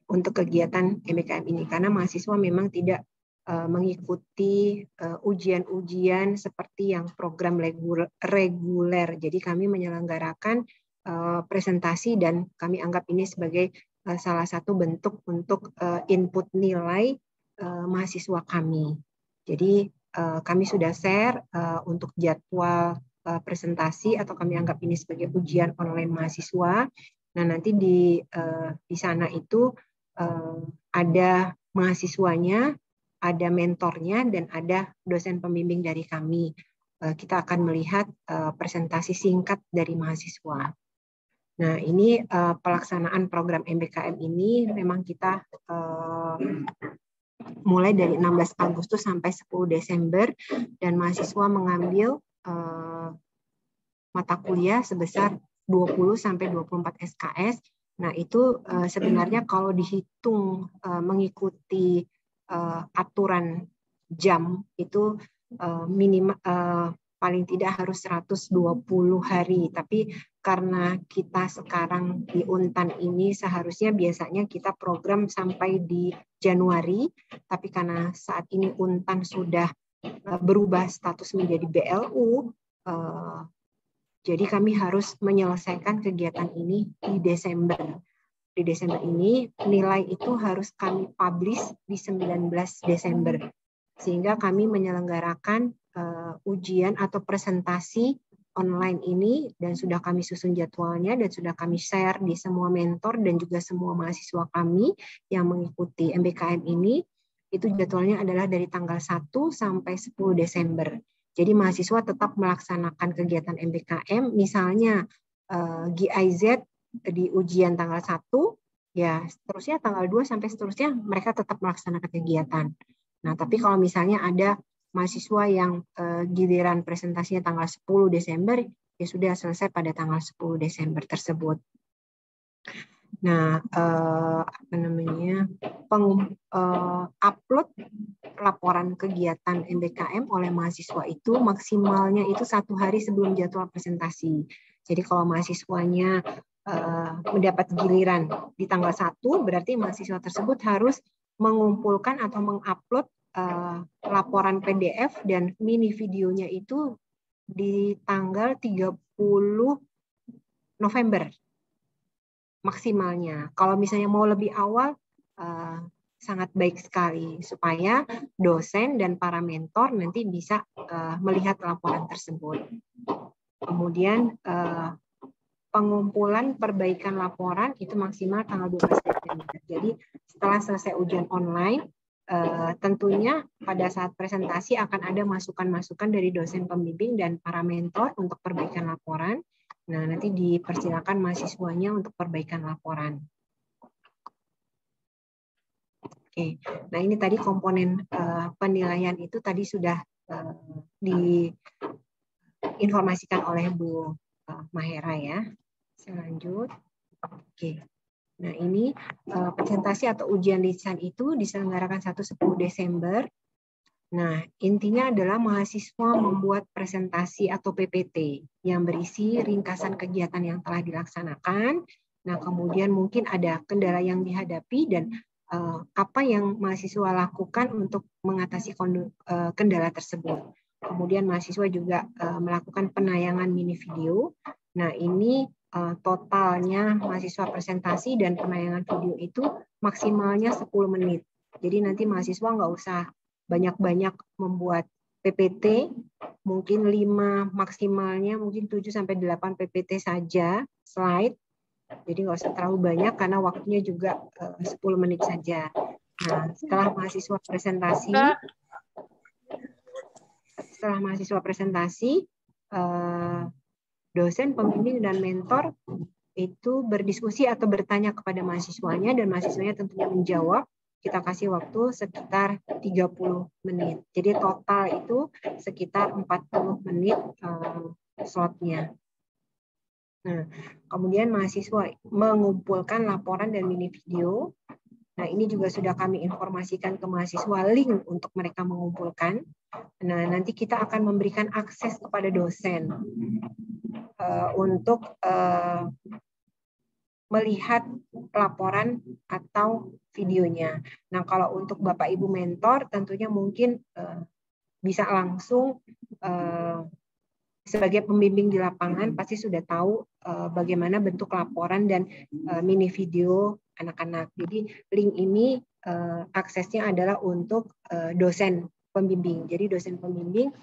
untuk kegiatan MBKM ini, karena mahasiswa memang tidak mengikuti ujian-ujian seperti yang program reguler. Jadi kami menyelenggarakan presentasi dan kami anggap ini sebagai salah satu bentuk untuk input nilai mahasiswa kami. Jadi kami sudah share untuk jadwal presentasi, atau kami anggap ini sebagai ujian online mahasiswa. Nah, nanti di sana itu ada mahasiswanya, ada mentornya, dan ada dosen pembimbing dari kami. Kita akan melihat presentasi singkat dari mahasiswa. Nah, ini pelaksanaan program MBKM ini memang kita mulai dari 16 Agustus sampai 10 Desember, dan mahasiswa mengambil mata kuliah sebesar 20 sampai 24 SKS. Nah, itu sebenarnya kalau dihitung mengikuti aturan jam itu minimal paling tidak harus 120 hari. Tapi karena kita sekarang di Untan ini seharusnya biasanya kita program sampai di Januari, tapi karena saat ini Untan sudah berubah status menjadi BLU, jadi kami harus menyelesaikan kegiatan ini di Desember. Di Desember ini nilai itu harus kami publish di 19 Desember. Sehingga kami menyelenggarakan ujian atau presentasi online ini, dan sudah kami susun jadwalnya dan sudah kami share di semua mentor dan juga semua mahasiswa kami yang mengikuti MBKM ini. Itu jadwalnya adalah dari tanggal 1 sampai 10 Desember. Jadi mahasiswa tetap melaksanakan kegiatan MBKM, misalnya GIZ di ujian tanggal 1, ya seterusnya tanggal 2 sampai seterusnya mereka tetap melaksanakan kegiatan. Nah, tapi kalau misalnya ada mahasiswa yang giliran presentasinya tanggal 10 Desember, ya sudah selesai pada tanggal 10 Desember tersebut. Nah, upload laporan kegiatan MBKM oleh mahasiswa itu maksimalnya itu 1 hari sebelum jadwal presentasi. Jadi kalau mahasiswanya mendapat giliran di tanggal 1, berarti mahasiswa tersebut harus mengumpulkan atau mengupload laporan PDF dan mini videonya itu di tanggal 30 November maksimalnya. Kalau misalnya mau lebih awal, sangat baik sekali supaya dosen dan para mentor nanti bisa melihat laporan tersebut. Kemudian pengumpulan perbaikan laporan itu maksimal tanggal 12 Desember. Jadi setelah selesai ujian online, tentunya pada saat presentasi akan ada masukan-masukan dari dosen pembimbing dan para mentor untuk perbaikan laporan. Nah, nanti dipersilakan mahasiswanya untuk perbaikan laporan. Oke, nah ini tadi komponen penilaian itu tadi sudah diinformasikan oleh Bu Mahera ya. Saya lanjut. Oke. Nah, ini presentasi atau ujian lisan itu diselenggarakan 1-10 Desember. Nah, intinya adalah mahasiswa membuat presentasi atau PPT yang berisi ringkasan kegiatan yang telah dilaksanakan. Nah, kemudian mungkin ada kendala yang dihadapi dan apa yang mahasiswa lakukan untuk mengatasi kendala tersebut. Kemudian mahasiswa juga melakukan penayangan mini video. Nah, ini totalnya mahasiswa presentasi dan penayangan video itu maksimalnya 10 menit. Jadi nanti mahasiswa nggak usah banyak-banyak membuat PPT, mungkin 5 maksimalnya, mungkin 7-8 PPT saja, slide. Jadi nggak usah terlalu banyak karena waktunya juga 10 menit saja. Nah, setelah mahasiswa presentasi, dosen, pembimbing, dan mentor itu berdiskusi atau bertanya kepada mahasiswanya dan mahasiswanya tentunya menjawab. Kita kasih waktu sekitar 30 menit. Jadi total itu sekitar 40 menit slotnya. Nah, kemudian mahasiswa mengumpulkan laporan dan mini video. Nah, ini juga sudah kami informasikan ke mahasiswa link untuk mereka mengumpulkan. Nah, nanti kita akan memberikan akses kepada dosen untuk melihat laporan atau videonya. Nah, kalau untuk Bapak Ibu mentor, tentunya mungkin bisa langsung sebagai pembimbing di lapangan pasti sudah tahu bagaimana bentuk laporan dan mini video anak-anak. Jadi link ini aksesnya adalah untuk dosen pembimbing. Jadi dosen pembimbing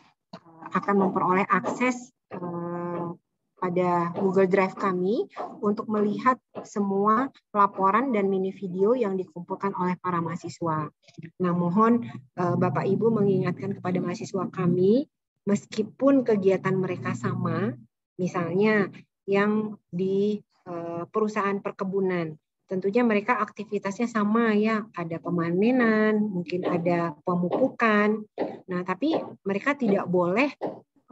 akan memperoleh akses pada Google Drive kami untuk melihat semua laporan dan mini video yang dikumpulkan oleh para mahasiswa. Nah, mohon Bapak Ibu mengingatkan kepada mahasiswa kami, meskipun kegiatan mereka sama, misalnya yang di perusahaan perkebunan, tentunya mereka aktivitasnya sama ya, ada pemanenan, mungkin ada pemupukan. Nah, tapi mereka tidak boleh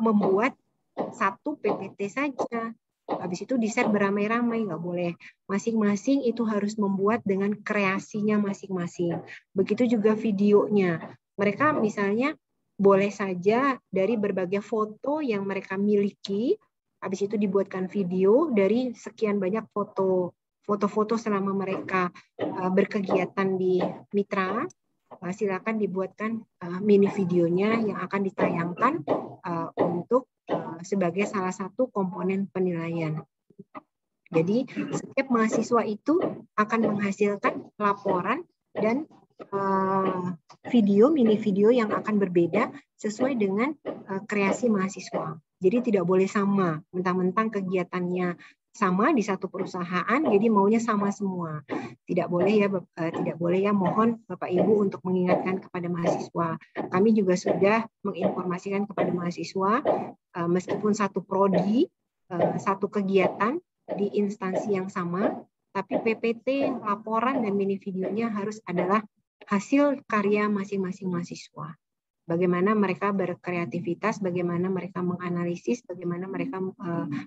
membuat satu PPT saja. Habis itu di-share beramai-ramai, nggak boleh. Masing-masing itu harus membuat dengan kreasinya masing-masing. Begitu juga videonya. Mereka misalnya boleh saja dari berbagai foto yang mereka miliki, habis itu dibuatkan video dari sekian banyak foto-foto selama mereka berkegiatan di Mitra. Silakan dibuatkan mini videonya yang akan ditayangkan untuk sebagai salah satu komponen penilaian. Jadi setiap mahasiswa itu akan menghasilkan laporan dan mini video yang akan berbeda sesuai dengan kreasi mahasiswa. Jadi tidak boleh sama, mentang-mentang kegiatannya sama di satu perusahaan, jadi maunya sama semua. Tidak boleh ya. Mohon Bapak Ibu untuk mengingatkan kepada mahasiswa. Kami juga sudah menginformasikan kepada mahasiswa, meskipun satu prodi, satu kegiatan di instansi yang sama, tapi PPT, laporan dan mini videonya harus adalah hasil karya masing-masing mahasiswa. Bagaimana mereka berkreativitas, bagaimana mereka menganalisis, bagaimana mereka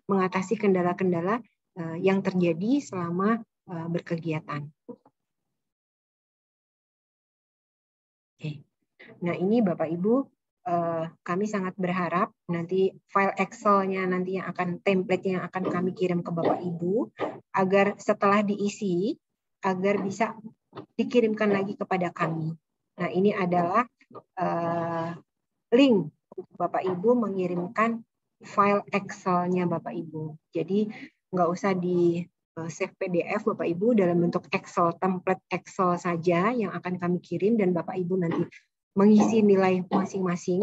mengatasi kendala-kendala yang terjadi selama berkegiatan. Oke. Nah, ini Bapak Ibu, kami sangat berharap nanti file Excel-nya nanti yang akan template yang akan kami kirim ke Bapak Ibu agar setelah diisi agar bisa dikirimkan lagi kepada kami. Nah, ini adalah link untuk Bapak Ibu mengirimkan file Excel-nya Bapak Ibu. Jadi nggak usah di save PDF Bapak Ibu dalam bentuk Excel, template Excel saja yang akan kami kirim dan Bapak Ibu nanti mengisi nilai masing-masing.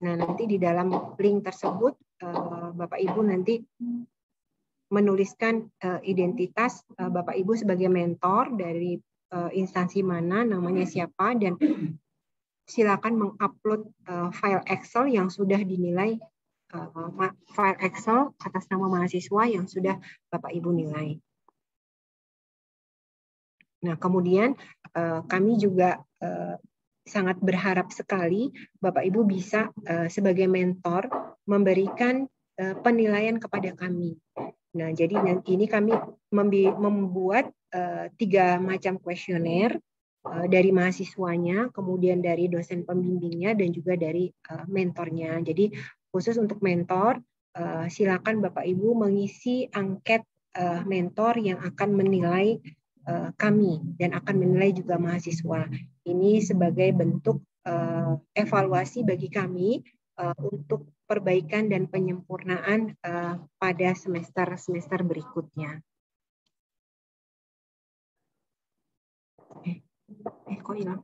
Nah, nanti di dalam link tersebut Bapak Ibu nanti menuliskan identitas Bapak Ibu sebagai mentor dari instansi mana, namanya siapa, dan silakan mengupload file Excel yang sudah dinilai, file Excel atas nama mahasiswa yang sudah Bapak Ibu nilai. Nah, kemudian kami juga sangat berharap sekali Bapak Ibu bisa sebagai mentor memberikan penilaian kepada kami. Nah, jadi ini kami membuat 3 macam kuesioner dari mahasiswanya, kemudian dari dosen pembimbingnya, dan juga dari mentornya. Jadi khusus untuk mentor, silakan Bapak Ibu mengisi angket mentor yang akan menilai kami dan akan menilai juga mahasiswa. Ini sebagai bentuk evaluasi bagi kami untuk perbaikan dan penyempurnaan pada semester-semester berikutnya. Kok hilang?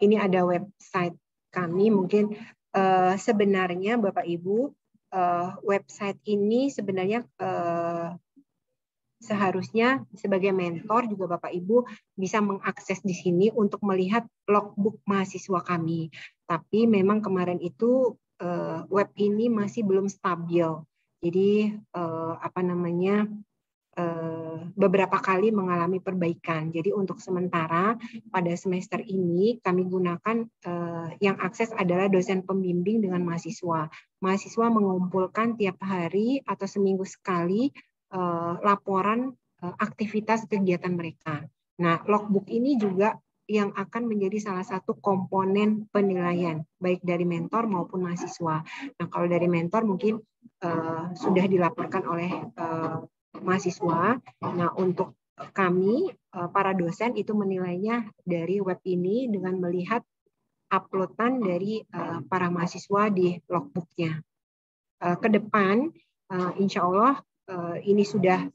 Ini ada website kami, mungkin sebenarnya Bapak Ibu, website ini sebenarnya seharusnya sebagai mentor juga Bapak Ibu bisa mengakses di sini untuk melihat logbook mahasiswa kami. Tapi memang kemarin itu web ini masih belum stabil. Jadi beberapa kali mengalami perbaikan. Jadi untuk sementara pada semester ini kami gunakan yang akses adalah dosen pembimbing dengan mahasiswa. Mahasiswa mengumpulkan tiap hari atau seminggu sekali laporan aktivitas kegiatan mereka. Nah, logbook ini juga yang akan menjadi salah satu komponen penilaian, baik dari mentor maupun mahasiswa. Nah, kalau dari mentor mungkin sudah dilaporkan oleh mahasiswa. Nah, untuk kami, para dosen itu menilainya dari web ini dengan melihat uploadan dari para mahasiswa di logbooknya. Ke depan, insya Allah ini sudah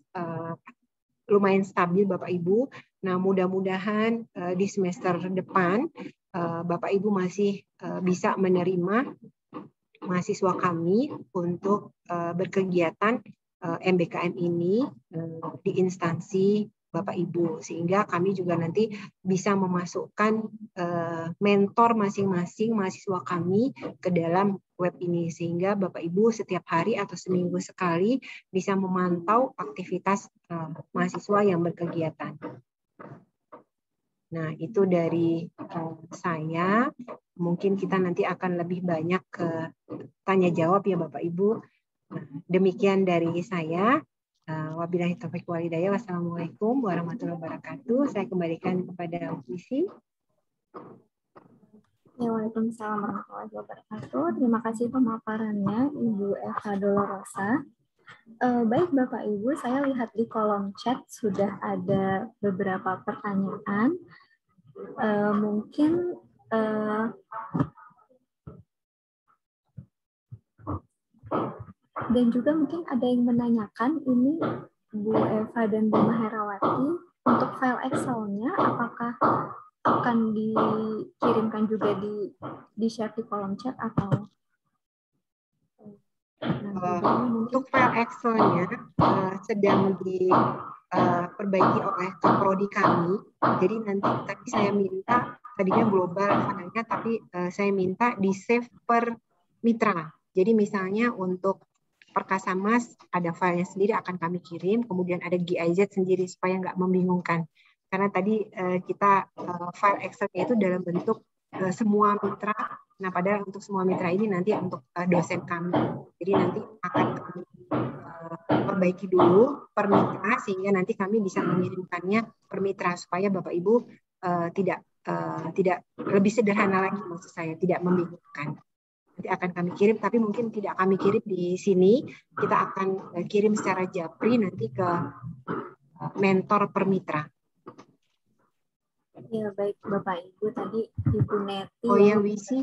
lumayan stabil Bapak Ibu. Nah, mudah-mudahan di semester depan Bapak Ibu masih bisa menerima mahasiswa kami untuk berkegiatan MBKM ini di instansi Bapak Ibu, sehingga kami juga nanti bisa memasukkan mentor masing-masing mahasiswa kami ke dalam web ini, sehingga Bapak Ibu setiap hari atau seminggu sekali bisa memantau aktivitas mahasiswa yang berkegiatan. Nah, itu dari saya. Mungkin kita nanti akan lebih banyak ke tanya jawab ya Bapak Ibu. Nah, demikian dari saya. Wabillahi taufiq wal hidayah. Wassalamualaikum warahmatullahi wabarakatuh. Saya kembalikan kepada Visi. Ya, waalaikumsalam warahmatullahi wabarakatuh. Terima kasih pemaparannya Ibu Eva Dolorosa. Baik Bapak Ibu, saya lihat di kolom chat sudah ada beberapa pertanyaan. Mungkin dan juga mungkin ada yang menanyakan ini Bu Eva dan Bu Maherawati, untuk file Excel-nya apakah akan dikirimkan juga di share di kolom chat atau untuk file Excel-nya sedang diperbaiki oleh Kaprodi kami. Jadi nanti tadi saya minta, tadinya global filenya, tapi saya minta di save per mitra. Jadi misalnya untuk Perkasamas ada filenya sendiri akan kami kirim, kemudian ada GIZ sendiri supaya nggak membingungkan. Karena tadi kita file Excel-nya itu dalam bentuk semua mitra. Nah, padahal untuk semua mitra ini nanti untuk dosen kami. Jadi nanti akan kami perbaiki dulu per mitra sehingga nanti kami bisa mengirimkannya per mitra supaya Bapak Ibu tidak lebih sederhana lagi, maksud saya, tidak membingungkan. Nanti akan kami kirim, tapi mungkin tidak kami kirim di sini. Kita akan kirim secara japri nanti ke mentor per mitra. Ya, baik Bapak Ibu, tadi Ibu Neti. Oh ya, Wisi,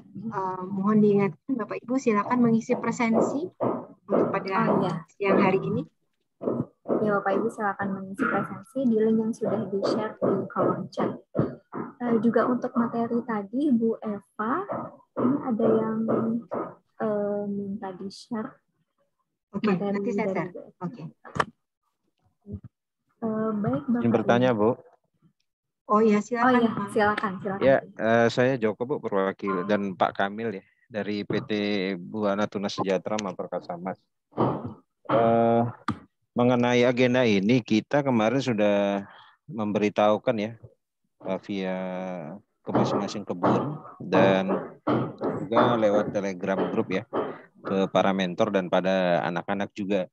mohon diingatkan Bapak Ibu silakan mengisi presensi untuk pada siang hari ini. Ya, Bapak Ibu silakan mengisi presensi di link yang sudah di-share di kolom chat. Juga untuk materi tadi, Bu Eva, ini ada yang minta di-share. Oke, nanti saya share. Oke. Baik, Bapak. Ingin bertanya, Bu? Oh ya, silakan. Oh ya, silakan. Ya, saya Joko, Bu, perwakil, dan Pak Kamil ya dari PT Buana Tunas Sejahtera Perkasamas. Mengenai agenda ini kita kemarin sudah memberitahukan ya via ke masing-masing kebun dan juga lewat Telegram grup ya ke para mentor dan pada anak-anak juga.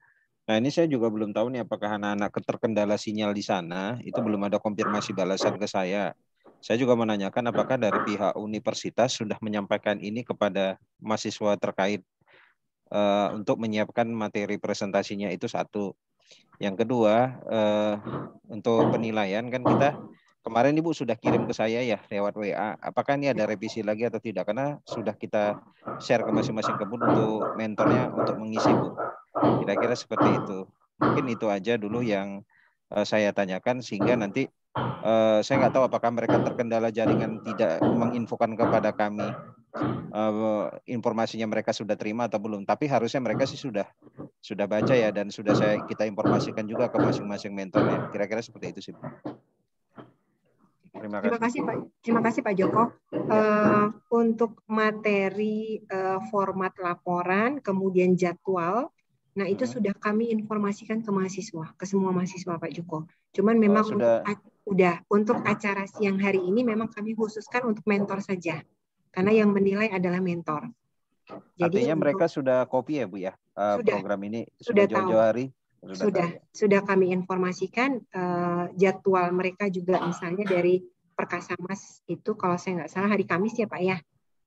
Nah, ini saya juga belum tahu nih apakah anak-anak terkendala sinyal di sana, itu belum ada konfirmasi balasan ke saya. Saya juga menanyakan apakah dari pihak universitas sudah menyampaikan ini kepada mahasiswa terkait untuk menyiapkan materi presentasinya, itu satu. Yang kedua, untuk penilaian kan kita kemarin Ibu sudah kirim ke saya ya lewat WA. Apakah ini ada revisi lagi atau tidak? Karena sudah kita share ke masing-masing kebun untuk mentornya untuk mengisi, Bu. Kira-kira seperti itu. Mungkin itu aja dulu yang saya tanyakan, sehingga nanti saya nggak tahu apakah mereka terkendala jaringan tidak menginfokan kepada kami informasinya mereka sudah terima atau belum. Tapi harusnya mereka sih sudah baca ya, dan sudah kita informasikan juga ke masing-masing mentornya. Kira-kira seperti itu sih. Terima kasih Pak. Terima kasih Pak Joko. Untuk materi format laporan, kemudian jadwal, nah itu sudah kami informasikan ke mahasiswa, ke semua mahasiswa Pak Joko. Cuman memang untuk acara siang hari ini memang kami khususkan untuk mentor saja, karena yang menilai adalah mentor. Jadi artinya mereka sudah copy ya Bu ya, program ini sudah jauh-jauh hari. Sudah kami informasikan jadwal mereka juga, misalnya dari Perkasamas itu kalau saya nggak salah hari Kamis ya Pak ya.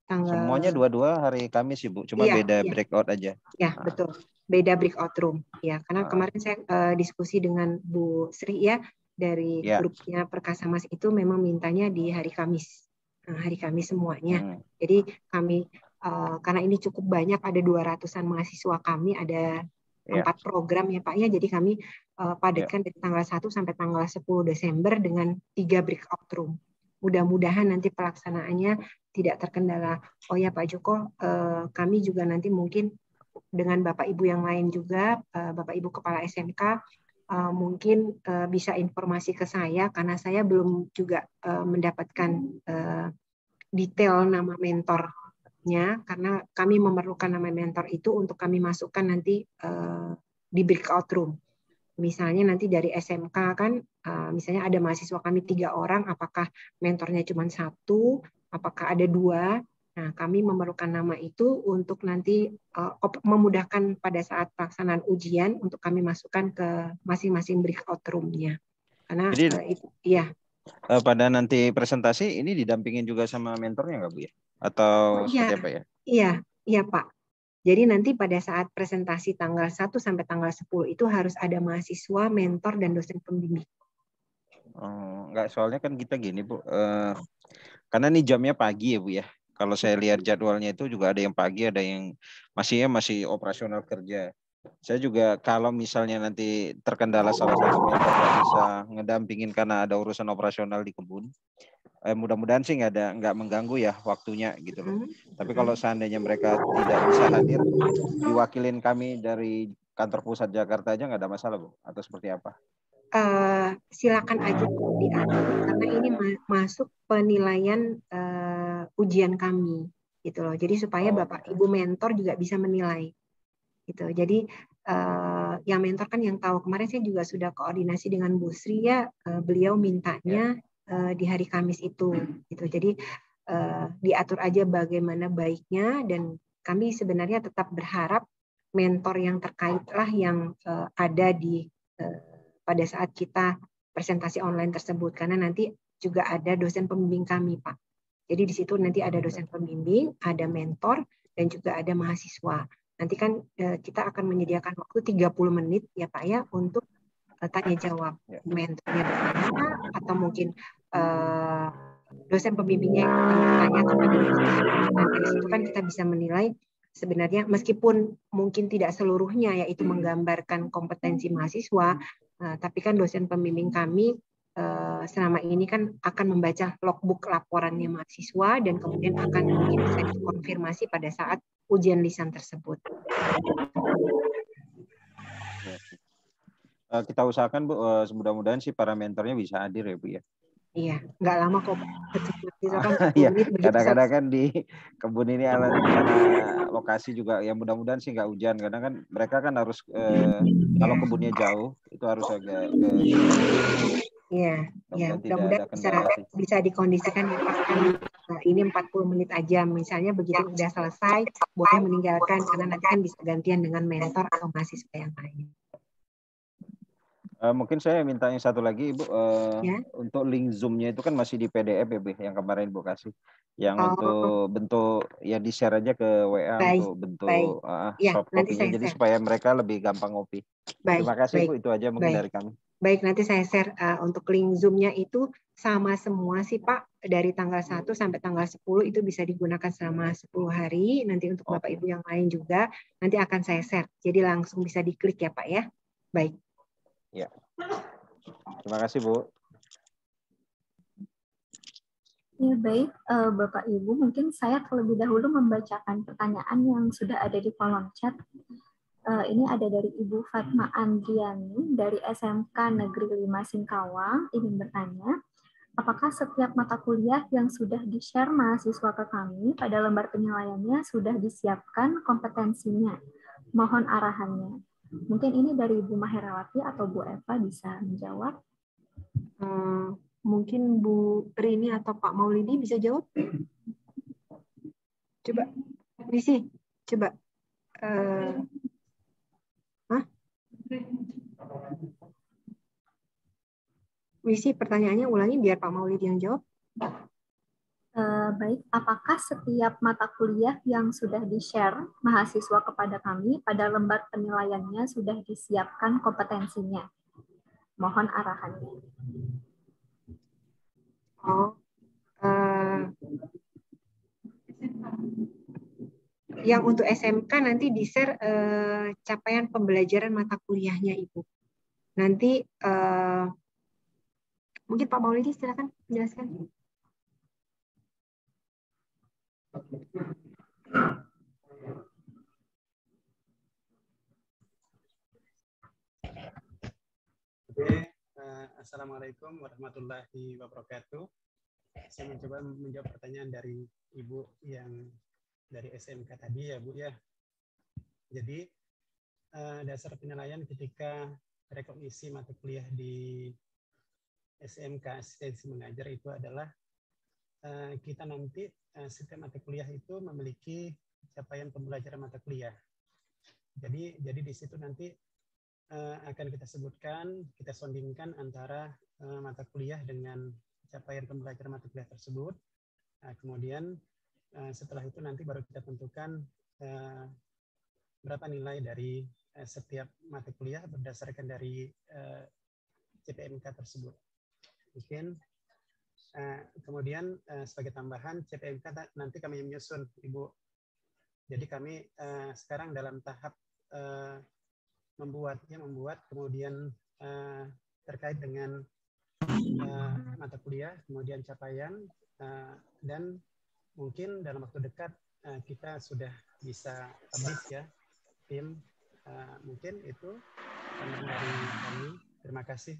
Semuanya dua-dua hari Kamis Ibu, cuma beda breakout aja. Ya betul, beda breakout room ya, karena kemarin saya diskusi dengan Bu Sri ya dari grupnya Perkasamas itu memang mintanya di hari Kamis, hari Kamis semuanya. Jadi kami karena ini cukup banyak, ada 200-an mahasiswa kami, ada 4 program ya Pak ya, jadi kami padatkan dari tanggal 1 sampai tanggal 10 Desember dengan 3 breakout room. Mudah-mudahan nanti pelaksanaannya tidak terkendala. Oh ya Pak Joko, kami juga nanti mungkin dengan Bapak Ibu yang lain juga, Bapak Ibu Kepala SMK, mungkin bisa informasi ke saya, karena saya belum juga mendapatkan detail nama mentornya, karena kami memerlukan nama mentor itu untuk kami masukkan nanti di breakout room. Misalnya nanti dari SMK kan, misalnya ada mahasiswa kami 3 orang, apakah mentornya cuma 1, apakah ada 2? Nah, kami memerlukan nama itu untuk nanti memudahkan pada saat pelaksanaan ujian untuk kami masukkan ke masing-masing breakout room-nya. Karena pada nanti presentasi ini didampingin juga sama mentornya nggak Bu ya? Atau seperti apa ya? Iya Pak. Jadi nanti pada saat presentasi tanggal 1 sampai tanggal 10 itu harus ada mahasiswa, mentor, dan dosen pembimbing. Enggak, soalnya kan kita gini Bu, karena ini jamnya pagi ya Bu ya. Kalau saya lihat jadwalnya itu juga ada yang pagi, ada yang masih operasional kerja. Saya juga kalau misalnya nanti terkendala salah satu mentor nggak bisa ngedampingin karena ada urusan operasional di kebun, mudah-mudahan sih nggak mengganggu ya waktunya gitu loh. Tapi kalau seandainya mereka tidak bisa hadir, diwakilin kami dari kantor pusat Jakarta aja nggak ada masalah Bu, atau seperti apa? Silakan aja diatur, karena ini masuk penilaian ujian kami gitu loh. Jadi supaya Bapak Ibu mentor juga bisa menilai gitu. Jadi yang mentor kan yang tahu. Kemarin saya juga sudah koordinasi dengan Bu Sri ya, beliau mintanya di hari Kamis itu gitu. Jadi diatur aja bagaimana baiknya, dan kami sebenarnya tetap berharap mentor yang terkait lah yang ada di pada saat kita presentasi online tersebut, karena nanti juga ada dosen pembimbing kami Pak. Jadi di situ nanti ada dosen pembimbing, ada mentor, dan juga ada mahasiswa. Nanti kan kita akan menyediakan waktu 30 menit ya Pak ya untuk tanya jawab. Mentornya bertanya atau mungkin dosen pembimbingnya yang akan bertanya kepada mahasiswa. Dan dari situ kan kita bisa menilai sebenarnya, meskipun mungkin tidak seluruhnya yaitu menggambarkan kompetensi mahasiswa, tapi kan dosen pembimbing kami selama ini kan akan membaca logbook laporannya mahasiswa, dan kemudian akan mungkin bisa dikonfirmasi pada saat ujian lisan tersebut. Kita usahakan Bu, mudah-mudahan sih para mentornya bisa hadir ya Bu ya. Iya, nggak lama kok. Iya, kadang-kadang kan di kebun ini karena lokasi juga, ya mudah-mudahan sih nggak hujan. Kadang kan mereka kan harus kalau kebunnya jauh itu harus agak Iya, mudah-mudahan bisa dikondisikan ya Pak. Ini 40 menit aja, misalnya begitu udah selesai boleh meninggalkan, karena nanti kan bisa gantian dengan mentor atau mahasiswa yang lain. Mungkin saya minta yang satu lagi, Ibu. Ya. Untuk link Zoom-nya itu kan masih di PDF ya, Bu, yang kemarin Ibu kasih. Yang Oh, untuk bentuk, ya di-share aja ke WA baik, untuk bentuk baik. Ya, soft nanti copy-nya. saya Jadi share. supaya mereka lebih gampang ngopi. Baik, Terima kasih, baik, Bu. Itu aja mungkin baik. dari kami. Baik, nanti saya share untuk link Zoom-nya itu sama semua sih Pak. Dari tanggal 1 sampai tanggal 10 itu bisa digunakan selama 10 hari. Nanti untuk Bapak Ibu yang lain juga nanti akan saya share. Jadi langsung bisa diklik ya Pak ya. Baik. Ya. Terima kasih, Bu. Ya, baik, Bapak Ibu, mungkin saya terlebih dahulu membacakan pertanyaan yang sudah ada di kolom chat. Ini ada dari Ibu Fatma Andriani dari SMK Negeri 5 Singkawang, ingin bertanya, apakah setiap mata kuliah yang sudah di-share mahasiswa ke kami pada lembar penilaiannya sudah disiapkan kompetensinya? Mohon arahannya. Mungkin ini dari Bu Maherawati atau Bu Eva bisa menjawab. Mungkin Bu Rini atau Pak Maulidi bisa jawab? Coba, Risi, coba. Wisi, pertanyaannya ulangi biar Pak Maulidi yang jawab. Baik, apakah setiap mata kuliah yang sudah di-share mahasiswa kepada kami pada lembar penilaiannya sudah disiapkan kompetensinya? Mohon arahannya. Yang untuk SMK nanti di-share capaian pembelajaran mata kuliahnya Ibu. Nanti mungkin Pak Maulidi silakan menjelaskan. Assalamualaikum warahmatullahi wabarakatuh. Saya mencoba menjawab pertanyaan dari Ibu yang dari SMK tadi ya Bu ya. Jadi dasar penilaian ketika rekognisi mata kuliah di SMK asistensi mengajar itu adalah kita nanti setiap mata kuliah itu memiliki capaian pembelajaran mata kuliah. Jadi di situ nanti akan kita sebutkan, kita sondingkan antara mata kuliah dengan capaian pembelajaran mata kuliah tersebut. Kemudian setelah itu nanti baru kita tentukan berapa nilai dari setiap mata kuliah berdasarkan dari CPMK tersebut. Mungkin kemudian sebagai tambahan CPMK nanti kami menyusun Ibu. Jadi kami sekarang dalam tahap membuat kemudian terkait dengan mata kuliah, kemudian capaian, dan mungkin dalam waktu dekat kita sudah bisa publish ya tim. Mungkin itu tambahan dari kami. Terima kasih.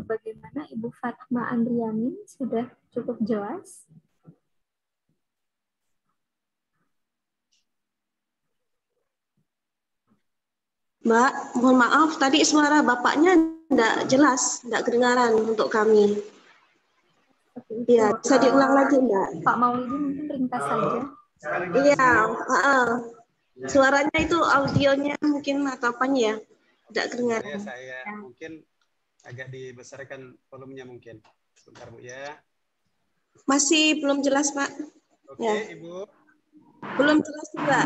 Bagaimana Ibu Fatma Andriani, sudah cukup jelas? Mbak, mohon maaf, tadi suara Bapaknya tidak jelas, tidak kedengaran untuk kami. Iya, bisa diulang lagi, Mbak. Pak Maulidi mungkin ringkas saja. Iya, suaranya itu audionya mungkin atau apanya ya, tidak kedengaran. Saya mungkin agak dibesarkan volumenya mungkin. Sebentar Bu ya. Masih belum jelas Pak. Oke ya. Ibu. Belum jelas juga.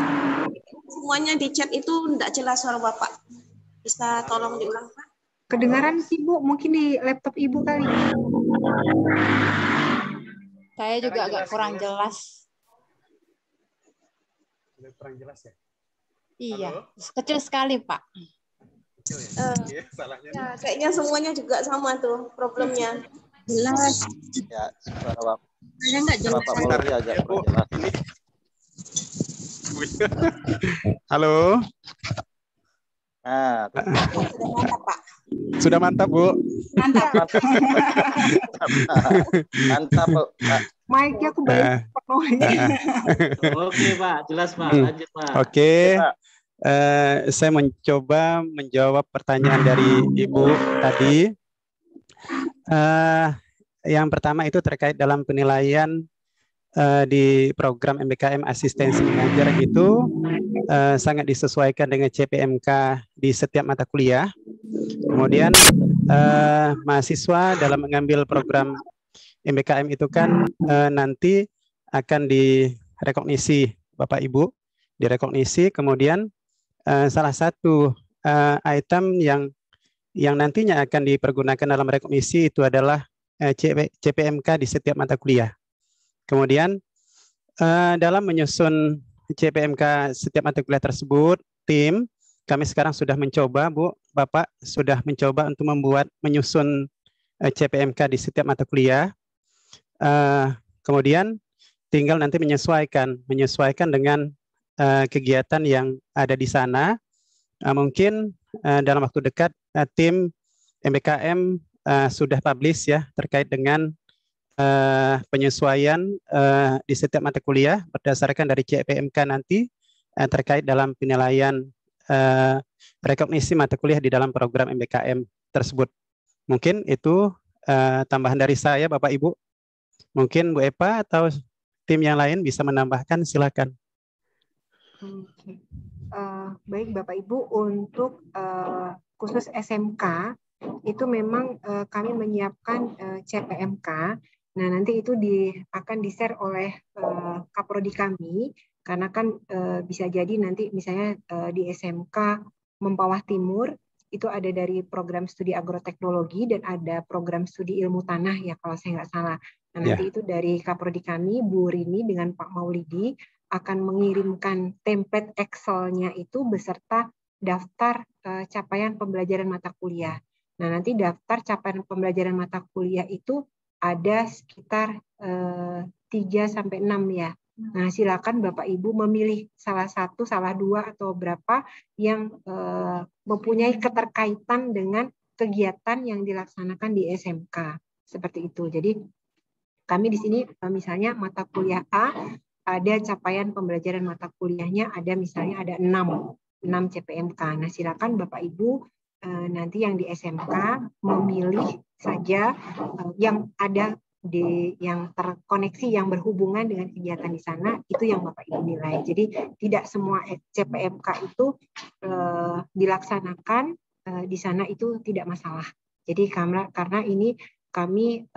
Semuanya di chat itu tidak jelas suara Bapak. Bisa tolong diulang Pak? Kedengaran sih Bu, mungkin di laptop Ibu kali. Saya juga agak kurang jelas. Kurang jelas ya? Iya, kecil sekali Pak. Ya, kayaknya semuanya juga sama tuh problemnya. Jelas. Ya, suara Bapak. Saya nggak jelas. Bapak Maulidi agak kurang jelas. Halo. Nah, sudah mantap Pak. Sudah mantap Bu. Mantap. Mantap Bu. Mic-nya kembali Pak Maulidi. Oke Pak, jelas Pak. Lanjut Pak. Oke. Saya mencoba menjawab pertanyaan dari Ibu tadi. Yang pertama itu terkait dalam penilaian di program MBKM asistensi mengajar itu sangat disesuaikan dengan CPMK di setiap mata kuliah. Kemudian mahasiswa dalam mengambil program MBKM itu kan nanti akan direkognisi Bapak Ibu, direkognisi. Kemudian salah satu item yang nantinya akan dipergunakan dalam rekognisi itu adalah CPMK di setiap mata kuliah. Kemudian dalam menyusun CPMK setiap mata kuliah tersebut, tim kami sekarang sudah mencoba, Bu, Bapak sudah mencoba untuk menyusun CPMK di setiap mata kuliah. Kemudian tinggal nanti menyesuaikan dengan kegiatan yang ada di sana. Mungkin dalam waktu dekat tim MBKM sudah publish ya terkait dengan penyesuaian di setiap mata kuliah berdasarkan dari CPMK nanti terkait dalam penilaian rekognisi mata kuliah di dalam program MBKM tersebut. Mungkin itu tambahan dari saya, Bapak Ibu. Mungkin Bu Eva atau tim yang lain bisa menambahkan, silakan. Baik Bapak Ibu, untuk khusus SMK itu memang kami menyiapkan CPMK. Nah nanti itu akan di-share oleh Kaprodi kami, karena kan bisa jadi nanti misalnya di SMK Mempawah Timur itu ada dari program studi agroteknologi dan ada program studi ilmu tanah ya kalau saya nggak salah. Nah nanti itu dari Kaprodi kami, Bu Rini dengan Pak Maulidi akan mengirimkan template Excel-nya itu beserta daftar capaian pembelajaran mata kuliah. Nah nanti daftar capaian pembelajaran mata kuliah itu ada sekitar 3-6 ya. Nah silakan Bapak Ibu memilih salah satu, salah dua atau berapa yang mempunyai keterkaitan dengan kegiatan yang dilaksanakan di SMK seperti itu. Jadi kami di sini misalnya mata kuliah A ada capaian pembelajaran mata kuliahnya ada misalnya ada 6 CPMK. Nah silakan Bapak Ibu nanti yang di SMK memilih saja yang ada yang terkoneksi yang berhubungan dengan kegiatan di sana, itu yang Bapak Ibu nilai. Jadi tidak semua CPMK itu dilaksanakan di sana itu tidak masalah. Jadi karena ini kami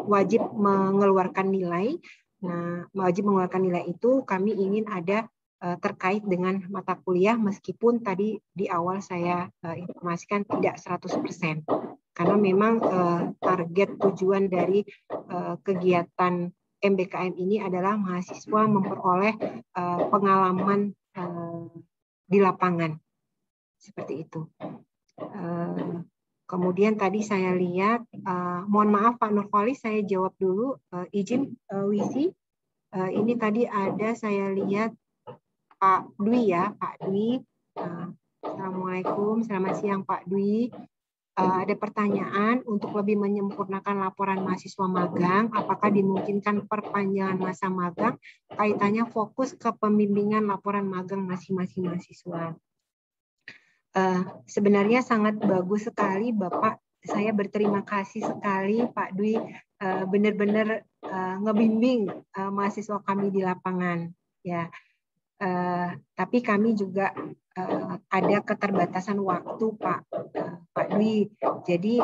wajib mengeluarkan nilai. Nah, wajib mengeluarkan nilai itu kami ingin ada terkait dengan mata kuliah meskipun tadi di awal saya informasikan tidak 100%. Karena memang target tujuan dari kegiatan MBKM ini adalah mahasiswa memperoleh pengalaman di lapangan. Seperti itu. Kemudian tadi saya lihat, mohon maaf Pak Nurholis, saya jawab dulu, izin Wisi. Ini tadi ada saya lihat Pak Dwi ya, Pak Dwi. Assalamualaikum, selamat siang Pak Dwi. Ada pertanyaan untuk lebih menyempurnakan laporan mahasiswa magang, apakah dimungkinkan perpanjangan masa magang, kaitannya fokus ke pembimbingan laporan magang masing-masing mahasiswa. Sebenarnya sangat bagus sekali Bapak, saya berterima kasih sekali Pak Dwi benar-benar ngebimbing mahasiswa kami di lapangan ya. Tapi kami juga ada keterbatasan waktu Pak Dwi. Jadi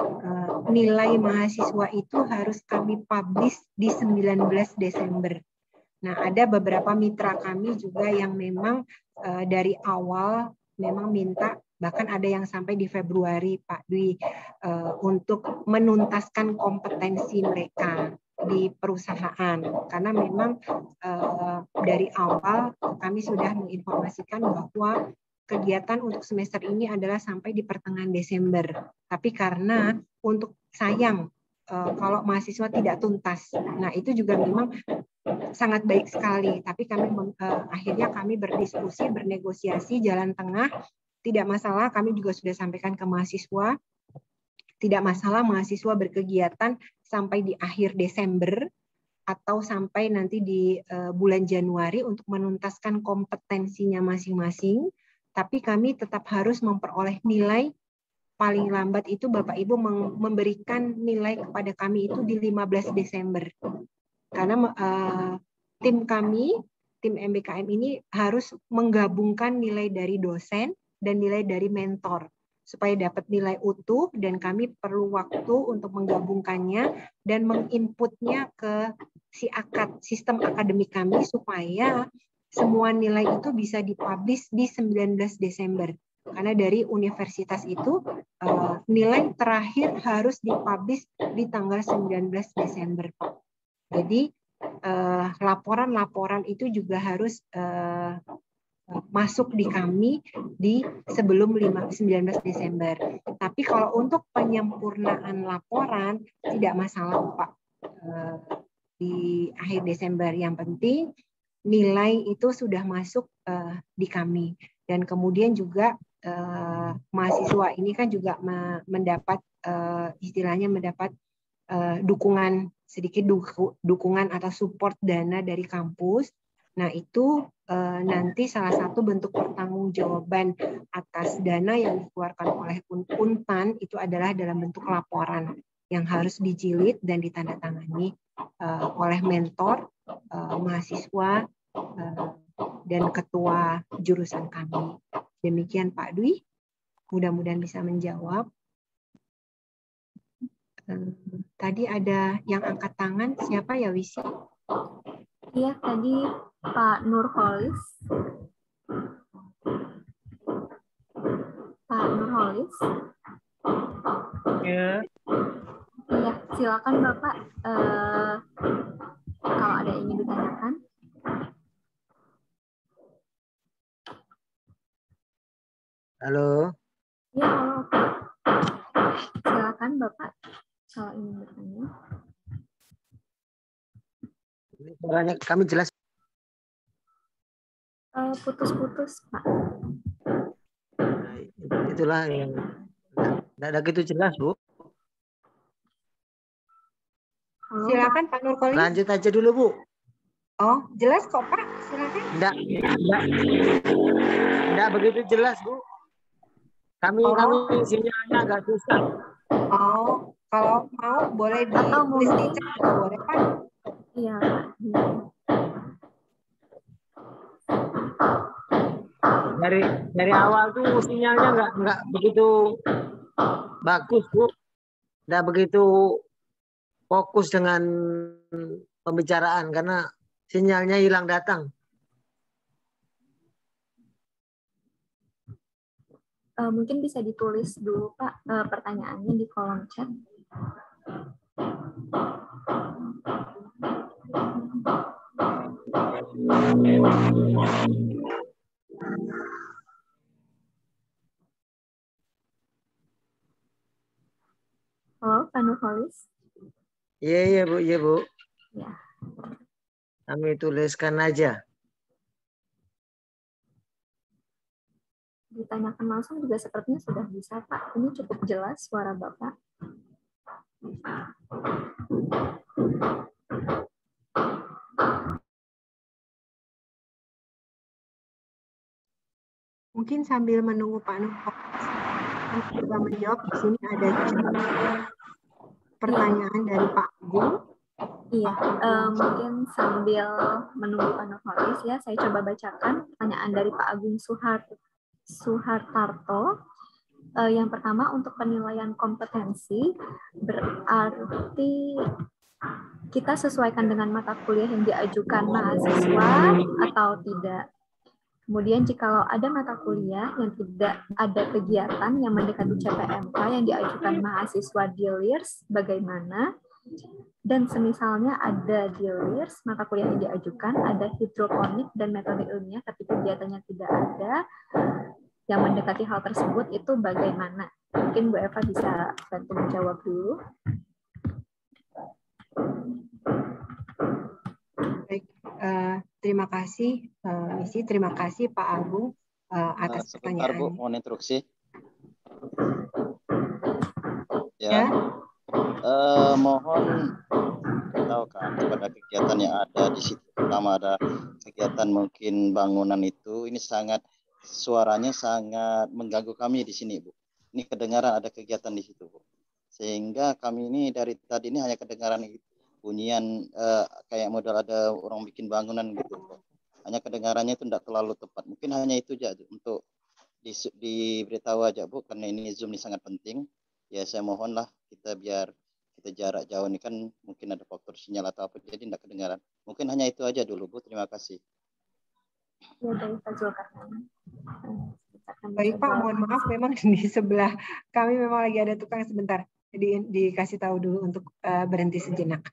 nilai mahasiswa itu harus kami publish di 19 Desember. Nah, ada beberapa mitra kami juga yang memang dari awal memang minta, bahkan ada yang sampai di Februari Pak Dwi untuk menuntaskan kompetensi mereka di perusahaan, karena memang dari awal kami sudah menginformasikan bahwa kegiatan untuk semester ini adalah sampai di pertengahan Desember, tapi karena untuk sayang kalau mahasiswa tidak tuntas, nah itu juga memang sangat baik sekali, tapi kami akhirnya kami berdiskusi, bernegosiasi jalan tengah. Tidak masalah, kami juga sudah sampaikan ke mahasiswa, tidak masalah mahasiswa berkegiatan sampai di akhir Desember atau sampai nanti di bulan Januari untuk menuntaskan kompetensinya masing-masing, tapi kami tetap harus memperoleh nilai paling lambat itu Bapak Ibu memberikan nilai kepada kami itu di 15 Desember. karena tim kami, tim MBKM ini harus menggabungkan nilai dari dosen dan nilai dari mentor supaya dapat nilai utuh, dan kami perlu waktu untuk menggabungkannya dan menginputnya ke sistem akademik kami supaya semua nilai itu bisa dipublish di 19 Desember. Karena dari universitas itu nilai terakhir harus dipublish di tanggal 19 Desember, Pak. Jadi laporan-laporan itu juga harus masuk di kami di sebelum 19 Desember. Tapi kalau untuk penyempurnaan laporan tidak masalah, Pak. Di akhir Desember, yang penting nilai itu sudah masuk di kami. Dan kemudian juga mahasiswa ini kan juga mendapat istilahnya mendapat dukungan, sedikit dukungan atau support dana dari kampus. Nah, itu nanti salah satu bentuk pertanggungjawaban atas dana yang dikeluarkan oleh Untan itu adalah dalam bentuk laporan yang harus dijilid dan ditandatangani oleh mentor, mahasiswa, dan ketua jurusan kami. Demikian Pak Dwi, mudah-mudahan bisa menjawab. Tadi ada yang angkat tangan, siapa ya, Wisi? Iya, tadi Pak Nurholis. Pak Nurholis. Ya. Iya, silakan Bapak. Kalau ada yang ingin ditanyakan. Halo. Ya, halo Pak. Silakan Bapak kalau ingin bertanya. Suaranya kami jelas. Putus-putus, Pak. Nah, itulah yang tidak ada gitu jelas, Bu. Halo, silakan Pak Nurkolis. Lanjut aja dulu, Bu. Oh, jelas kok Pak, silakan. Tidak begitu jelas, Bu. Kami sinyalnya agak susah. Oh, kalau mau boleh ditulis di chat juga boleh Pak. Iya, Pak. Dari awal tuh sinyalnya nggak begitu bagus, Bu. Nggak begitu fokus dengan pembicaraan karena sinyalnya hilang datang. Mungkin bisa ditulis dulu Pak pertanyaannya di kolom chat. Halo, Pak Nurholis. Iya, Bu. Iya, Bu. Ya. Kami tuliskan aja. Ditanyakan langsung juga sepertinya sudah bisa, Pak. Ini cukup jelas suara Bapak. Mungkin sambil menunggu Pak Nurholis juga menjawab, di sini ada pertanyaan dari Pak Agung. Iya, mungkin sambil menunggu Pak Nurholis ya, saya coba bacakan pertanyaan dari Pak Agung Suhartarto. Yang pertama, untuk penilaian kompetensi berarti kita sesuaikan dengan mata kuliah yang diajukan mahasiswa atau tidak. Kemudian jikalau ada mata kuliah yang tidak ada kegiatan yang mendekati CPMK yang diajukan mahasiswa DILIRS, bagaimana? Dan semisalnya ada DILIRS, mata kuliah yang diajukan, ada hidroponik dan metode ilmiah, tapi kegiatannya tidak ada, yang mendekati hal tersebut, itu bagaimana? Mungkin Bu Eva bisa bantu menjawab dulu. Baik, terima kasih Misi, terima kasih Pak Agung atas sebentar pertanyaan. Bu, mohon instruksi. Ya. Mohon beritahukan kepada kegiatan yang ada di situ. Pertama ada kegiatan mungkin bangunan itu, ini sangat suaranya sangat mengganggu kami di sini, Bu. Ini kedengaran ada kegiatan di situ, Bu. Sehingga kami ini dari tadi ini hanya kedengaran bunyian kayak modal ada orang bikin bangunan gitu. Hanya kedengarannya itu tidak terlalu tepat. Mungkin hanya itu aja untuk diberitahu aja Bu, karena ini Zoom ini sangat penting. Ya saya mohonlah kita biar kita jarak jauh ini kan mungkin ada faktor sinyal atau apa, jadi tidak kedengaran. Mungkin hanya itu aja dulu Bu, terima kasih. Ya, baik Pak Zulkarnain. Baik Pak, mohon maaf memang di sebelah kami memang lagi ada tukang sebentar. Jadi dikasih tahu dulu untuk berhenti sejenak.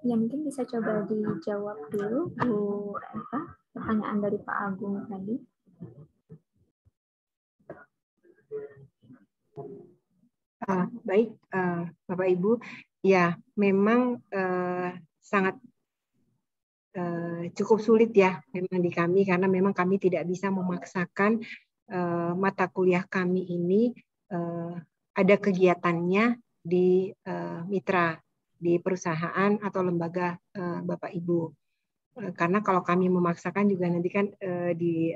Ya, mungkin bisa coba dijawab dulu Bu Eva, pertanyaan dari Pak Agung tadi. Baik, Bapak Ibu, ya memang sangat cukup sulit ya memang di kami, karena memang kami tidak bisa memaksakan mata kuliah kami ini ada kegiatannya di mitra, di perusahaan atau lembaga Bapak Ibu. Karena kalau kami memaksakan juga nanti kan di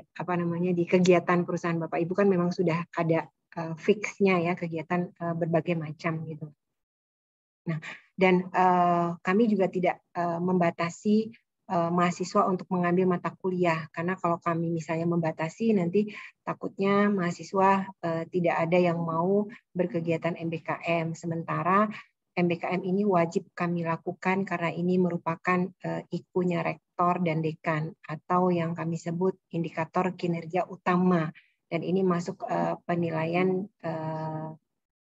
di kegiatan perusahaan Bapak Ibu kan memang sudah ada fixnya ya, kegiatan berbagai macam gitu. Nah, dan kami juga tidak membatasi mahasiswa untuk mengambil mata kuliah, karena kalau kami misalnya membatasi nanti takutnya mahasiswa tidak ada yang mau berkegiatan MBKM, sementara MBKM ini wajib kami lakukan karena ini merupakan IKU-nya rektor dan dekan, atau yang kami sebut indikator kinerja utama, dan ini masuk penilaian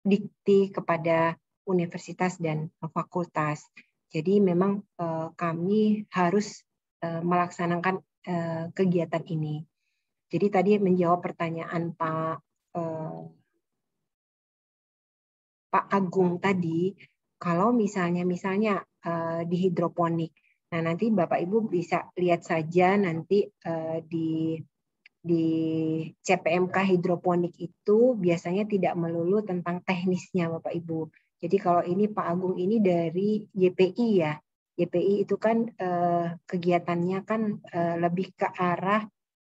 dikti kepada universitas dan fakultas. Jadi memang kami harus melaksanakan kegiatan ini. Jadi tadi menjawab pertanyaan Pak Agung tadi, kalau misalnya di hidroponik, nah nanti Bapak Ibu bisa lihat saja nanti di CPMK hidroponik itu biasanya tidak melulu tentang teknisnya Bapak Ibu. Jadi kalau ini Pak Agung ini dari YPI ya. YPI itu kan kegiatannya kan lebih ke arah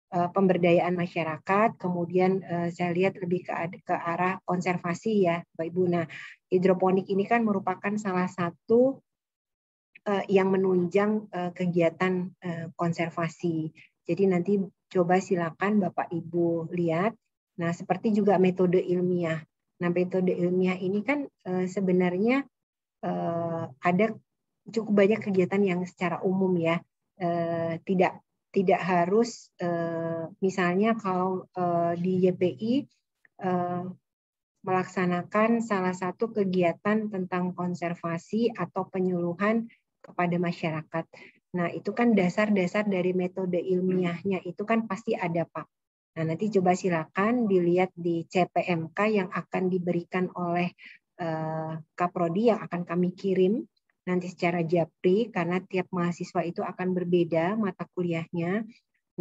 pemberdayaan masyarakat, kemudian saya lihat lebih ke arah konservasi ya Bapak Ibu. Nah, hidroponik ini kan merupakan salah satu yang menunjang kegiatan konservasi. Jadi nanti coba silakan Bapak Ibu lihat. Nah, seperti juga metode ilmiah. Nah, metode ilmiah ini kan sebenarnya ada cukup banyak kegiatan yang secara umum ya, tidak harus misalnya kalau di YPI melaksanakan salah satu kegiatan tentang konservasi atau penyuluhan kepada masyarakat. Nah, itu kan dasar-dasar dari metode ilmiahnya itu kan pasti ada, Pak. Nah, nanti coba silakan dilihat di CPMK yang akan diberikan oleh Kaprodi yang akan kami kirim nanti secara japri, karena tiap mahasiswa itu akan berbeda mata kuliahnya.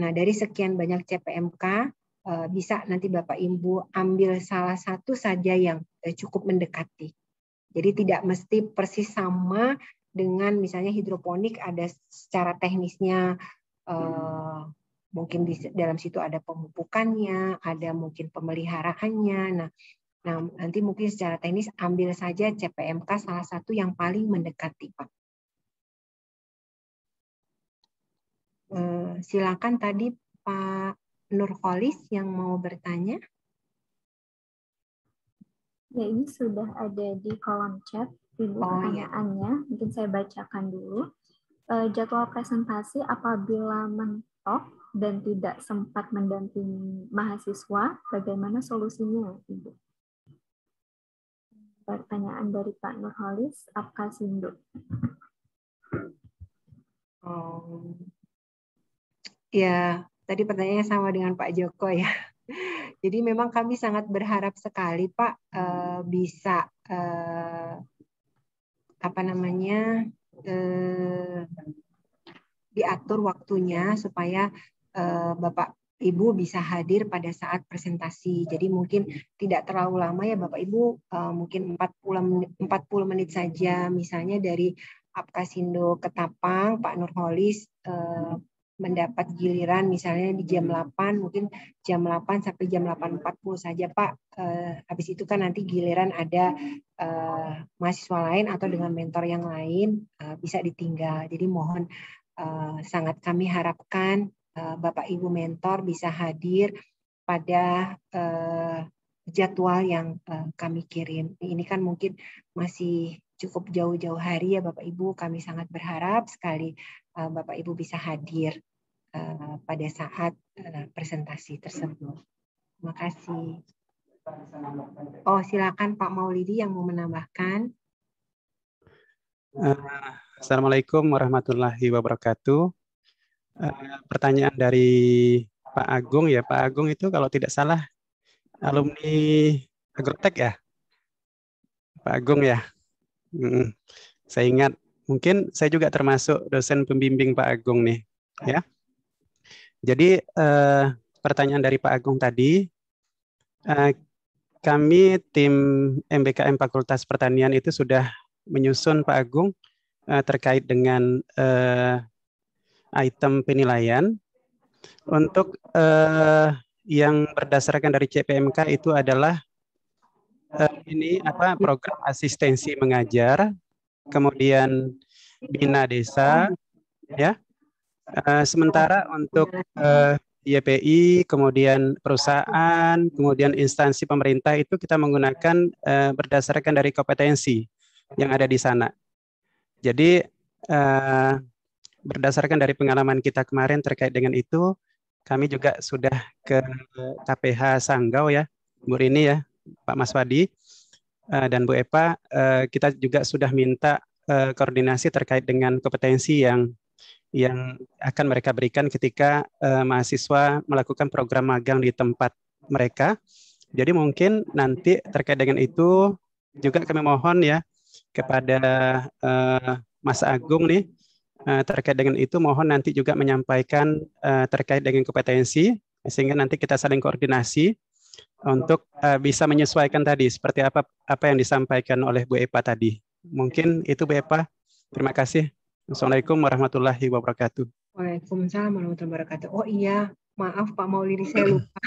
Nah, dari sekian banyak CPMK, bisa nanti Bapak Ibu ambil salah satu saja yang cukup mendekati. Jadi tidak mesti persis sama dengan misalnya hidroponik, ada secara teknisnya, mungkin di dalam situ ada pemupukannya, ada mungkin pemeliharaannya. Nah, nanti mungkin secara teknis ambil saja CPMK salah satu yang paling mendekati, Pak. Silakan tadi Pak Nurholis yang mau bertanya. Ya, ini sudah ada di kolom chat, Ibu, pertanyaannya. Ya. Mungkin saya bacakan dulu. Jadwal presentasi apabila mentok dan tidak sempat mendampingi mahasiswa, bagaimana solusinya, Ibu? Pertanyaan dari Pak Nurholis, Apkasindo. Ya, Tadi pertanyaannya sama dengan Pak Joko ya. Jadi memang kami sangat berharap sekali Pak bisa diatur waktunya supaya Bapak Ibu bisa hadir pada saat presentasi. Jadi mungkin tidak terlalu lama ya Bapak Ibu, mungkin 40 menit saja, misalnya dari Apkasindo Ketapang, Pak Nurholis mendapat giliran misalnya di jam 8, mungkin jam 8 sampai jam 8.40 saja Pak. Habis itu kan nanti giliran ada mahasiswa lain atau dengan mentor yang lain bisa ditinggal. Jadi mohon sangat kami harapkan Bapak Ibu mentor bisa hadir pada jadwal yang kami kirim. Ini kan mungkin masih cukup jauh-jauh hari ya Bapak Ibu. Kami sangat berharap sekali Bapak Ibu bisa hadir pada saat presentasi tersebut. Terima kasih. Oh, silakan Pak Maulidi yang mau menambahkan. Assalamualaikum warahmatullahi wabarakatuh. Pertanyaan dari Pak Agung ya. Pak Agung itu kalau tidak salah alumni Agrotek ya? Pak Agung ya? Saya ingat, mungkin saya juga termasuk dosen pembimbing Pak Agung nih. Ya. Jadi pertanyaan dari Pak Agung tadi, kami tim MBKM Fakultas Pertanian itu sudah menyusun Pak Agung terkait dengan item penilaian untuk yang berdasarkan dari CPMK itu adalah program asistensi mengajar, kemudian bina desa, ya. Sementara untuk YPI, kemudian perusahaan, kemudian instansi pemerintah itu kita menggunakan berdasarkan dari kompetensi yang ada di sana. Jadi berdasarkan dari pengalaman kita kemarin terkait dengan itu, kami juga sudah ke KPH Sanggau ya, Bu Rini ya, Pak Mas Wadi, dan Bu Epa, kita juga sudah minta koordinasi terkait dengan kompetensi yang akan mereka berikan ketika mahasiswa melakukan program magang di tempat mereka. Jadi mungkin nanti terkait dengan itu juga kami mohon ya kepada Mas Agung nih, terkait dengan itu mohon nanti juga menyampaikan terkait dengan kompetensi, sehingga nanti kita saling koordinasi untuk bisa menyesuaikan tadi seperti apa yang disampaikan oleh Bu Epa tadi. Mungkin itu Bu Epa. Terima kasih. Assalamualaikum warahmatullahi wabarakatuh. Waalaikumsalam warahmatullahi wabarakatuh. Oh iya, maaf Pak Maulidi, saya lupa.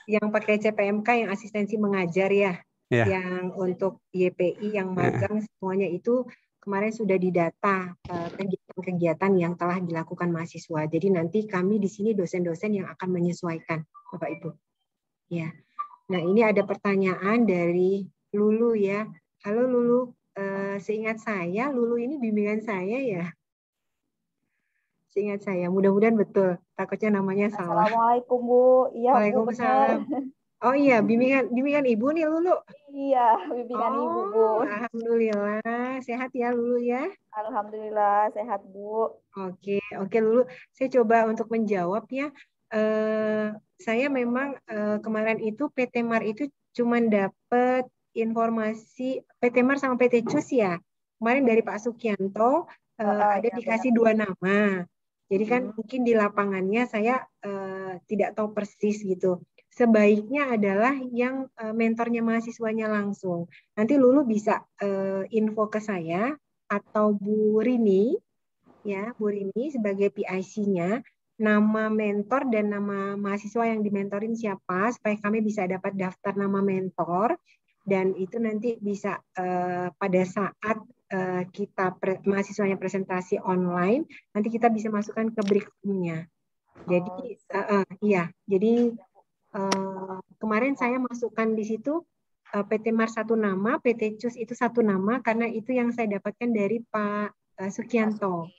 Yang pakai CPMK yang asistensi mengajar ya. Yang untuk YPI yang magang semuanya itu kemarin sudah didata kegiatan-kegiatan yang telah dilakukan mahasiswa. Jadi nanti kami di sini dosen-dosen yang akan menyesuaikan, Bapak Ibu. Ya. Nah, ini ada pertanyaan dari Lulu ya. Halo Lulu, seingat saya Lulu ini bimbingan saya ya. Seingat saya, mudah-mudahan betul. Takutnya namanya salah. Assalamualaikum Bu. Iya, Waalaikumsalam. Oh iya, bimbingan Ibu nih Lulu. Iya, bimbingan Ibu Bu. Alhamdulillah, sehat ya Lulu ya. Alhamdulillah sehat Bu. Oke Lulu, saya coba untuk menjawab ya. Saya memang kemarin itu PT Mar itu cuma dapat informasi PT Mar sama PT Cus ya. Kemarin dari Pak Sukianto ada dikasih 2 nama. Jadi kan mungkin di lapangannya saya tidak tahu persis gitu. Sebaiknya adalah yang mentornya mahasiswanya langsung. Nanti Lulu bisa info ke saya atau Bu Rini ya, Bu Rini sebagai PIC-nya, nama mentor dan nama mahasiswa yang dimentorin siapa supaya kami bisa dapat daftar nama mentor, dan itu nanti bisa pada saat kita mahasiswanya presentasi online nanti kita bisa masukkan ke breakroom-nya. Jadi jadi kemarin saya masukkan di situ PT Mar 1 nama, PT Cus itu 1 nama karena itu yang saya dapatkan dari Pak Sukianto.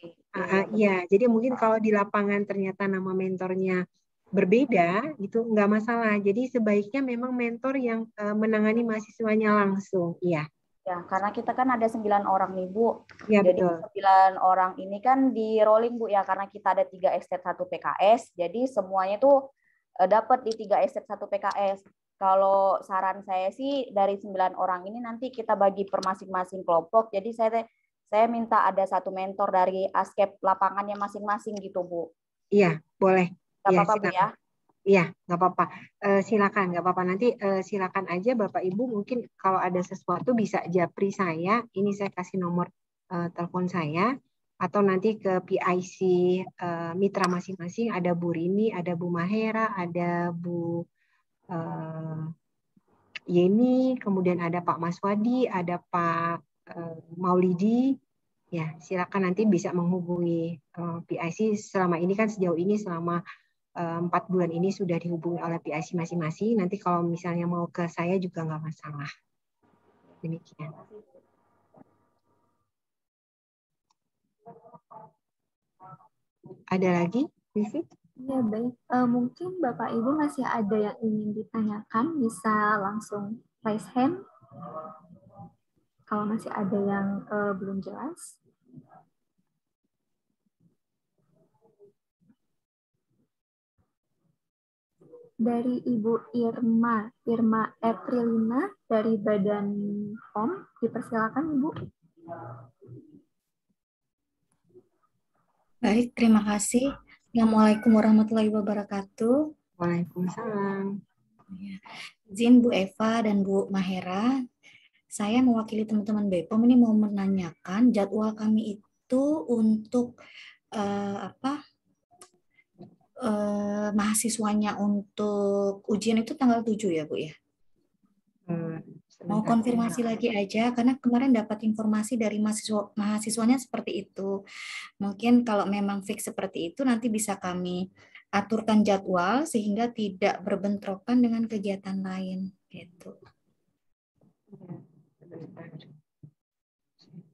Iya, jadi mungkin kalau di lapangan ternyata nama mentornya berbeda, itu nggak masalah. Jadi sebaiknya memang mentor yang menangani mahasiswanya langsung. Iya, Ya, karena kita kan ada 9 orang nih, Bu. Ya, jadi betul. 9 orang ini kan di rolling, Bu, ya, karena kita ada 3 estet 1 PKS. Jadi semuanya tuh dapat di 3 estet 1 PKS. Kalau saran saya sih dari 9 orang ini nanti kita bagi per masing-masing kelompok. Jadi saya minta ada satu mentor dari askep lapangannya masing-masing gitu, Bu. Iya, boleh. Nggak Iya, apa-apa, Bu, ya? Iya, nggak apa-apa. Silakan, nggak apa-apa. Nanti silakan aja Bapak Ibu, mungkin kalau ada sesuatu bisa japri saya. Ini saya kasih nomor telepon saya. Atau nanti ke PIC mitra masing-masing. Ada Bu Rini, ada Bu Mahera, ada Bu Yeni, kemudian ada Pak Maswadi, ada Pak Maulidi. Ya, silakan nanti bisa menghubungi PIC. Selama ini kan sejauh ini selama 4 bulan ini sudah dihubungi oleh PIC masing-masing. Nanti kalau misalnya mau ke saya juga nggak masalah. Demikian. Ada lagi, Vivi? Ya, baik. Mungkin Bapak Ibu masih ada yang ingin ditanyakan, bisa langsung raise hand. Kalau masih ada yang belum jelas. Dari Ibu Irma Eprilina dari Badan POM, dipersilakan Ibu. Baik, terima kasih. Assalamualaikum warahmatullahi wabarakatuh. Waalaikumsalam. Izin Bu Eva dan Bu Mahera, saya mewakili teman-teman BPOM ini mau menanyakan jadwal kami itu untuk mahasiswanya untuk ujian itu tanggal 7 ya Bu ya? Mau konfirmasi lagi aja karena kemarin dapat informasi dari mahasiswanya seperti itu. Mungkin kalau memang fix seperti itu nanti bisa kami aturkan jadwal sehingga tidak berbentrokan dengan kegiatan lain gitu.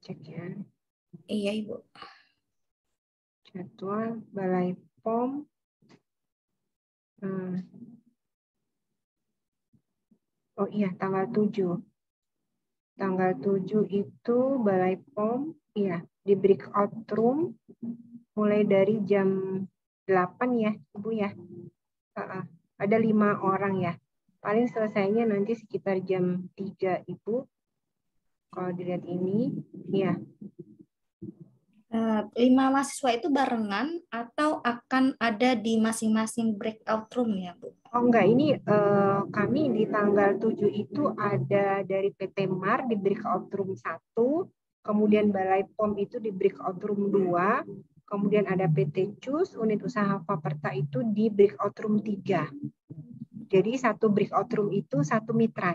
Cek ya. Iya Ibu. Jadwal Balai POM. Oh iya, tanggal 7. Tanggal 7 itu Balai POM, iya, di breakout room mulai dari jam 8 ya, Ibu ya. Ada 5 orang ya. Paling selesainya nanti sekitar jam 3, Ibu. Kalau dilihat ini, iya. 5 mahasiswa itu barengan atau akan ada di masing-masing breakout room ya Bu? Oh enggak, ini kami di tanggal 7 itu ada dari PT MAR di breakout room 1, kemudian Balai POM itu di breakout room 2, kemudian ada PT CUS, unit usaha Faperta itu di breakout room 3. Jadi satu breakout room itu satu mitra.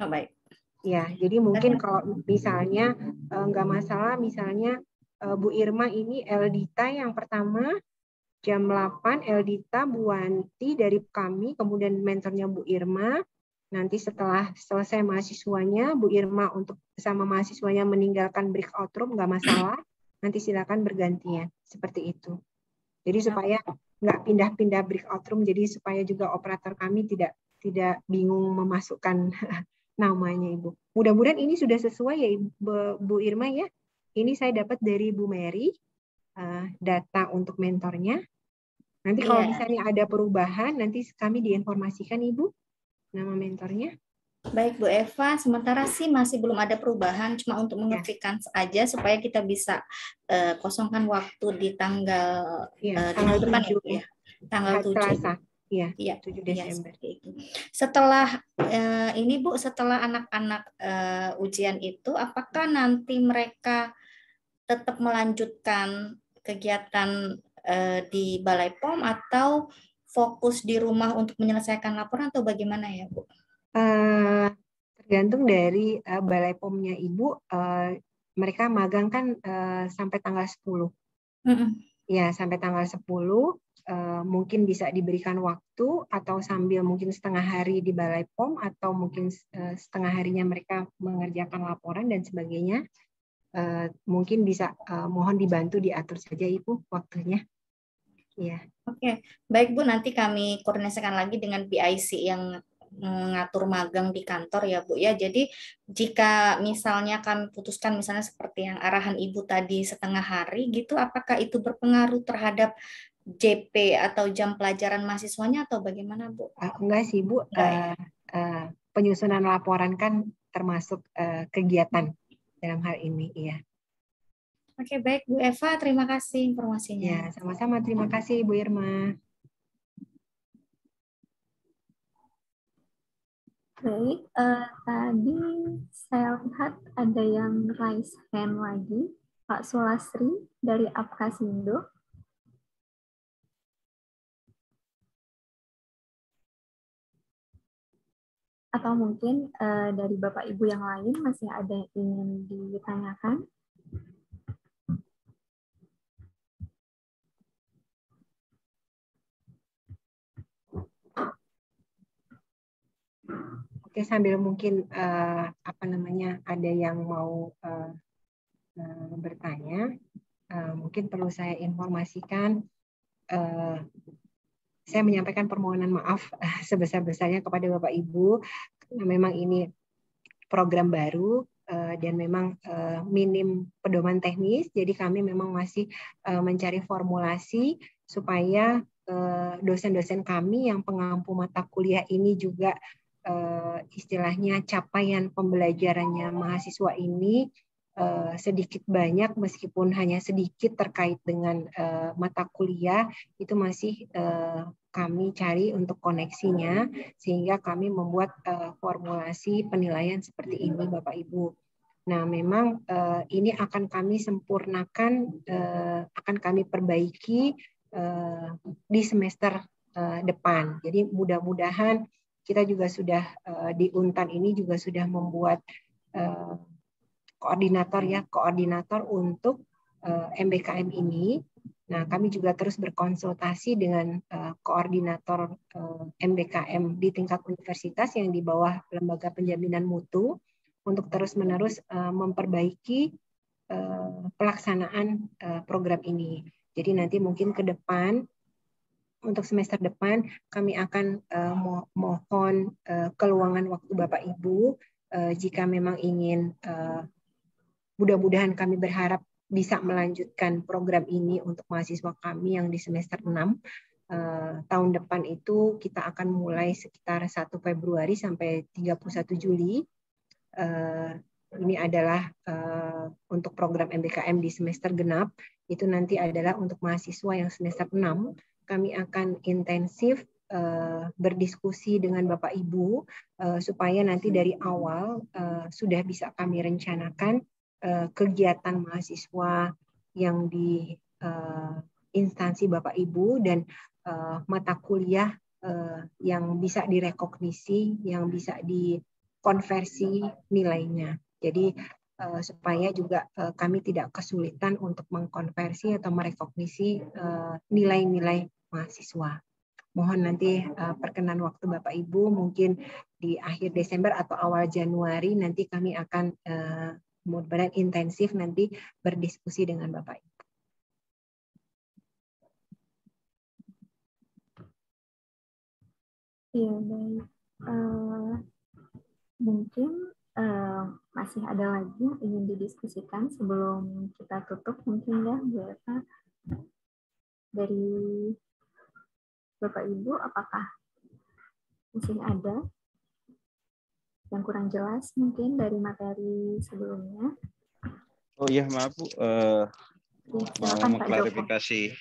Oh, baik. Ya, jadi mungkin kalau misalnya enggak masalah, misalnya Bu Irma ini Eldita yang pertama, jam 8 Eldita, Bu Wanti dari kami, kemudian mentornya Bu Irma. Nanti setelah selesai mahasiswanya, Bu Irma untuk bersama mahasiswanya meninggalkan breakout room, nggak masalah. Nanti silakan bergantian, seperti itu. Jadi supaya nggak pindah-pindah breakout room, jadi supaya juga operator kami tidak bingung memasukkan namanya Ibu. Mudah-mudahan ini sudah sesuai ya Bu Irma ya. Ini saya dapat dari Bu Mary, data untuk mentornya. Nanti kalau misalnya ada perubahan, nanti kami diinformasikan Ibu, nama mentornya. Baik Bu Eva, sementara sih masih belum ada perubahan, cuma untuk mengefikkan saja supaya kita bisa kosongkan waktu di tanggal tanggal depan 7, ya, tanggal 7. Selasa. Iya, ya, 7 Desember. Ya, setelah ini Bu, setelah anak-anak ujian itu, apakah nanti mereka tetap melanjutkan kegiatan di Balai POM atau fokus di rumah untuk menyelesaikan laporan atau bagaimana ya Bu? Tergantung dari Balai POM-nya Ibu, mereka magang kan sampai tanggal 10. Ya, sampai tanggal 10, mungkin bisa diberikan waktu atau sambil mungkin setengah hari di Balai POM atau mungkin setengah harinya mereka mengerjakan laporan dan sebagainya. Mungkin bisa mohon dibantu diatur saja Ibu waktunya. Ya. Oke, baik Bu, nanti kami koordinasikan lagi dengan PIC yang mengatur magang di kantor ya Bu ya. Jadi jika misalnya kami putuskan misalnya seperti yang arahan Ibu tadi setengah hari gitu, apakah itu berpengaruh terhadap JP atau jam pelajaran mahasiswanya atau bagaimana Bu? Enggak sih Bu, penyusunan laporan kan termasuk kegiatan dalam hal ini, iya. Oke, baik Bu Eva, terima kasih informasinya. Ya, sama-sama, terima kasih Bu Irma. Baik, tadi saya lihat ada yang raise hand lagi, Pak Sulasri dari Apkasindo. Atau mungkin dari Bapak Ibu yang lain masih ada yang ingin ditanyakan? Oke, sambil mungkin ada yang mau bertanya, mungkin perlu saya informasikan. Saya menyampaikan permohonan maaf sebesar-besarnya kepada Bapak Ibu. Memang ini program baru dan memang minim pedoman teknis, jadi kami memang masih mencari formulasi supaya dosen-dosen kami yang pengampu mata kuliah ini juga istilahnya capaian pembelajarannya mahasiswa ini sedikit banyak, meskipun hanya sedikit terkait dengan mata kuliah, itu masih kami cari untuk koneksinya, sehingga kami membuat formulasi penilaian seperti ini Bapak Ibu. Nah, memang ini akan kami sempurnakan, akan kami perbaiki di semester depan. Jadi mudah-mudahan kita juga sudah di Untan ini juga sudah membuat koordinator untuk MBKM ini. Nah, kami juga terus berkonsultasi dengan koordinator MBKM di tingkat universitas yang di bawah Lembaga Penjaminan Mutu untuk terus-menerus memperbaiki pelaksanaan program ini. Jadi nanti mungkin ke depan, untuk semester depan, kami akan mohon keluangan waktu Bapak Ibu jika memang ingin, mudah-mudahan kami berharap bisa melanjutkan program ini untuk mahasiswa kami yang di semester 6. Tahun depan itu kita akan mulai sekitar 1 Februari sampai 31 Juli. Ini adalah untuk program MBKM di semester genap. Itu nanti adalah untuk mahasiswa yang semester 6. Kami akan intensif berdiskusi dengan Bapak Ibu supaya nanti dari awal sudah bisa kami rencanakan kegiatan mahasiswa yang di instansi Bapak Ibu dan mata kuliah yang bisa direkognisi, yang bisa dikonversi nilainya. Jadi supaya juga kami tidak kesulitan untuk mengkonversi atau merekognisi nilai-nilai mahasiswa. Mohon nanti perkenan waktu Bapak Ibu mungkin di akhir Desember atau awal Januari nanti kami akan mudah-mudahan intensif nanti berdiskusi dengan Bapak Ibu. Iya, baik. Mungkin masih ada lagi yang ingin didiskusikan sebelum kita tutup mungkin ya, Bu Eva. Dari Bapak Ibu, apakah masih ada yang kurang jelas mungkin dari materi sebelumnya? Oh iya, maaf Bu, mau mengklarifikasi.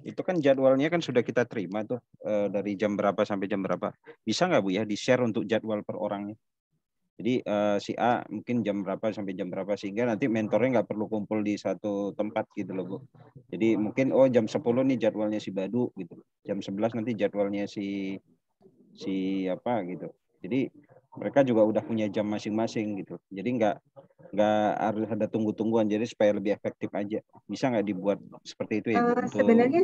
Itu kan jadwalnya kan sudah kita terima tuh dari jam berapa sampai jam berapa. Bisa nggak Bu ya di-share untuk jadwal per orangnya? Jadi si A mungkin jam berapa sampai jam berapa, sehingga nanti mentornya nggak perlu kumpul di satu tempat gitu loh Bu. Jadi mungkin jam 10 nih jadwalnya si Badu gitu. Jam 11 nanti jadwalnya si apa gitu. Jadi mereka juga udah punya jam masing-masing gitu. Jadi nggak harus ada tunggu-tungguan, jadi supaya lebih efektif aja. Bisa nggak dibuat seperti itu ya Bu? Sebenarnya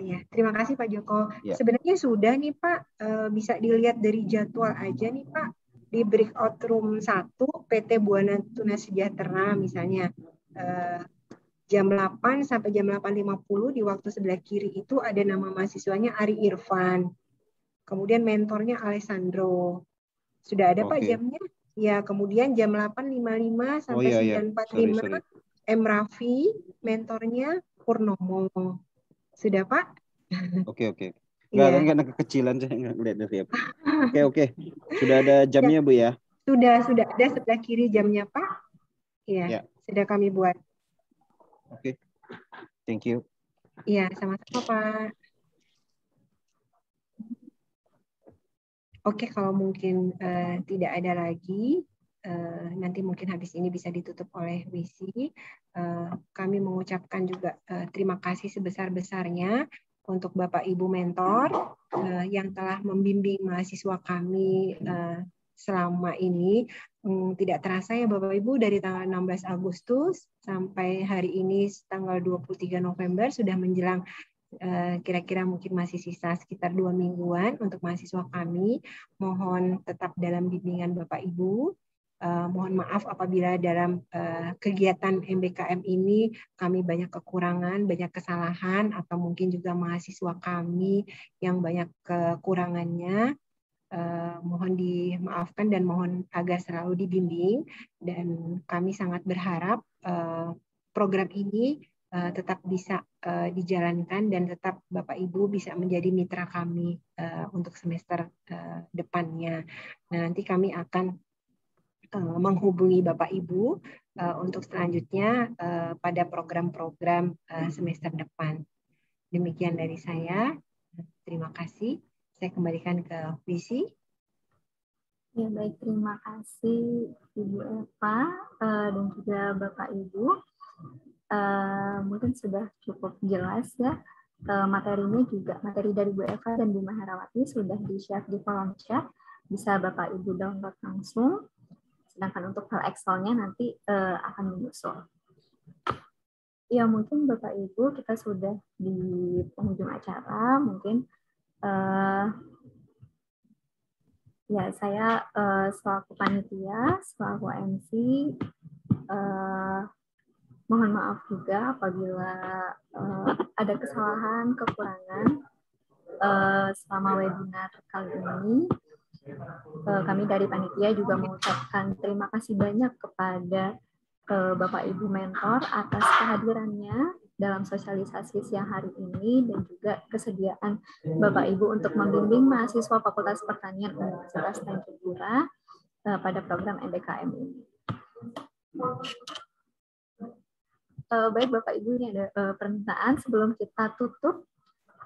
ya, terima kasih Pak Joko. Ya. Sebenarnya sudah nih Pak, bisa dilihat dari jadwal aja nih Pak, di breakout room 1 PT Buana Tuna Sejahtera misalnya jam 8 sampai jam 8.50 di waktu sebelah kiri itu ada nama mahasiswanya Ari Irfan. kemudian mentornya Alessandro. Sudah ada Pak jamnya? Ya, kemudian jam 8.55 sampai 9.45 M. Raffi, mentornya Purnomo. Sudah Pak? Oke. Enggak kekecilan saya enggak lihat dari apa. Oke. Sudah ada jamnya Bu ya? Sudah ada sebelah kiri jamnya Pak. Iya, sudah kami buat. Oke. Thank you. Iya, sama-sama Pak. Oke, kalau mungkin tidak ada lagi, nanti mungkin habis ini bisa ditutup oleh Wisi. Kami mengucapkan juga terima kasih sebesar-besarnya untuk Bapak Ibu mentor yang telah membimbing mahasiswa kami selama ini. Tidak terasa ya Bapak Ibu, dari tanggal 16 Agustus sampai hari ini tanggal 23 November sudah menjelang kira-kira mungkin masih sisa sekitar 2 mingguan untuk mahasiswa kami. Mohon tetap dalam bimbingan Bapak Ibu. Mohon maaf apabila dalam kegiatan MBKM ini kami banyak kekurangan, banyak kesalahan, atau mungkin juga mahasiswa kami yang banyak kekurangannya. Mohon dimaafkan dan mohon agar selalu dibimbing. Dan kami sangat berharap program ini tetap bisa dijalankan dan tetap Bapak Ibu bisa menjadi mitra kami untuk semester depannya. Nah, nanti kami akan menghubungi Bapak Ibu untuk selanjutnya pada program-program semester depan. Demikian dari saya. Terima kasih. Saya kembalikan ke Wisi. Ya, baik, terima kasih Ibu Eva dan juga Bapak Ibu. Mungkin sudah cukup jelas ya, materinya juga, materi dari Bu Eva dan Bu Maharawati sudah di-share di kolom chat, bisa Bapak Ibu download langsung, sedangkan untuk file Excel-nya nanti akan menyusul. Ya, mungkin Bapak Ibu kita sudah di penghujung acara, mungkin ya saya selaku panitia, selaku MC, mohon maaf juga apabila ada kesalahan, kekurangan selama webinar kali ini. Kami dari panitia juga mengucapkan terima kasih banyak kepada Bapak Ibu mentor atas kehadirannya dalam sosialisasi siang hari ini dan juga kesediaan Bapak Ibu untuk membimbing mahasiswa Fakultas Pertanian Universitas Tanjung Pura pada program MBKM ini. Baik Bapak Ibu, ini ada permintaan sebelum kita tutup,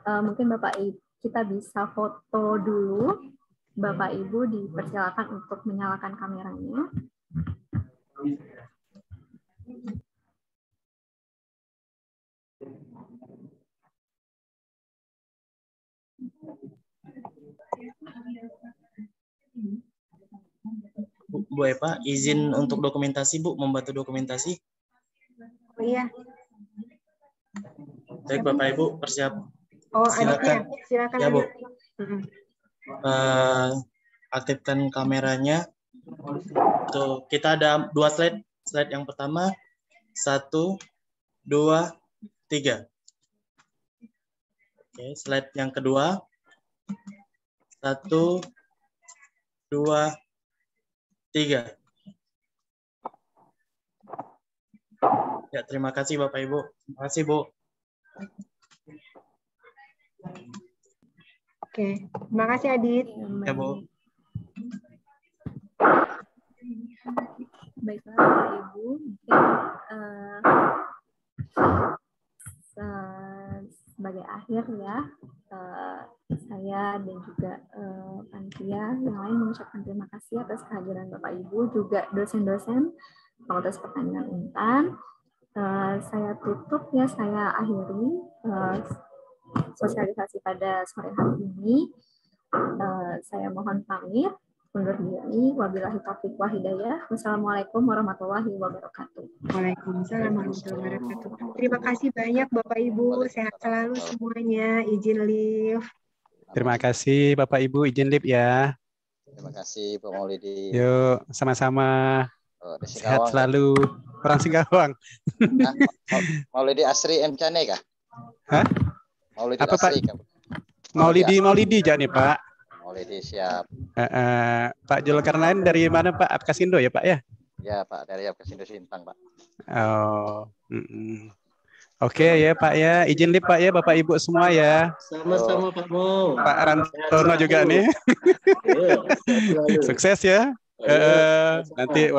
mungkin Bapak Ibu kita bisa foto dulu. Bapak Ibu dipersilakan untuk menyalakan kameranya. Bu Eva, izin untuk dokumentasi Bu, membantu dokumentasi. Oh iya. Baik Bapak Ibu, persiap. Oh, silakan. Silakan. Ya Bu. Aktifkan kameranya. Tuh, kita ada 2 slide. Slide yang pertama, 1, 2, 3. Oke, slide yang kedua, 1, 2, 3. Ya, terima kasih Bapak Ibu. Terima kasih Bu. Oke, terima kasih Adit. Ya Bu. Baiklah Bapak Ibu, mungkin sebagai akhir ya, saya dan juga panitia yang lain mengucapkan terima kasih atas kehadiran Bapak Ibu, juga dosen-dosen Fakultas Pertanian Untan. Saya tutup ya, saya akhiri sosialisasi pada sore hari ini. Saya mohon pamit, undur diri. Wabillahi taufiq wal hidayah. Wassalamualaikum warahmatullahi wabarakatuh. Waalaikumsalam warahmatullahi wabarakatuh. Terima kasih banyak Bapak Ibu, sehat selalu semuanya. Izin live. Terima kasih Bapak Ibu, izin live ya. Terima kasih Pak Maulidi. Yuk, sama-sama. Sehat selalu. Orang Singkawang. Maulidi Asri MCane kah? Hah? Maulidi apa Asri Pak? Maulidi jadi Pak. Boleh siap. Pak Julkarnain dari mana Pak? Apkasindo ya Pak ya? Ya Pak, dari Apkasindo Sintang Pak. Oh, Oke ya Pak ya, izin nih Pak ya Bapak Ibu semua ya. Sama-sama Pak Mo. Pak Rantono juga nih. Sukses ya. Nanti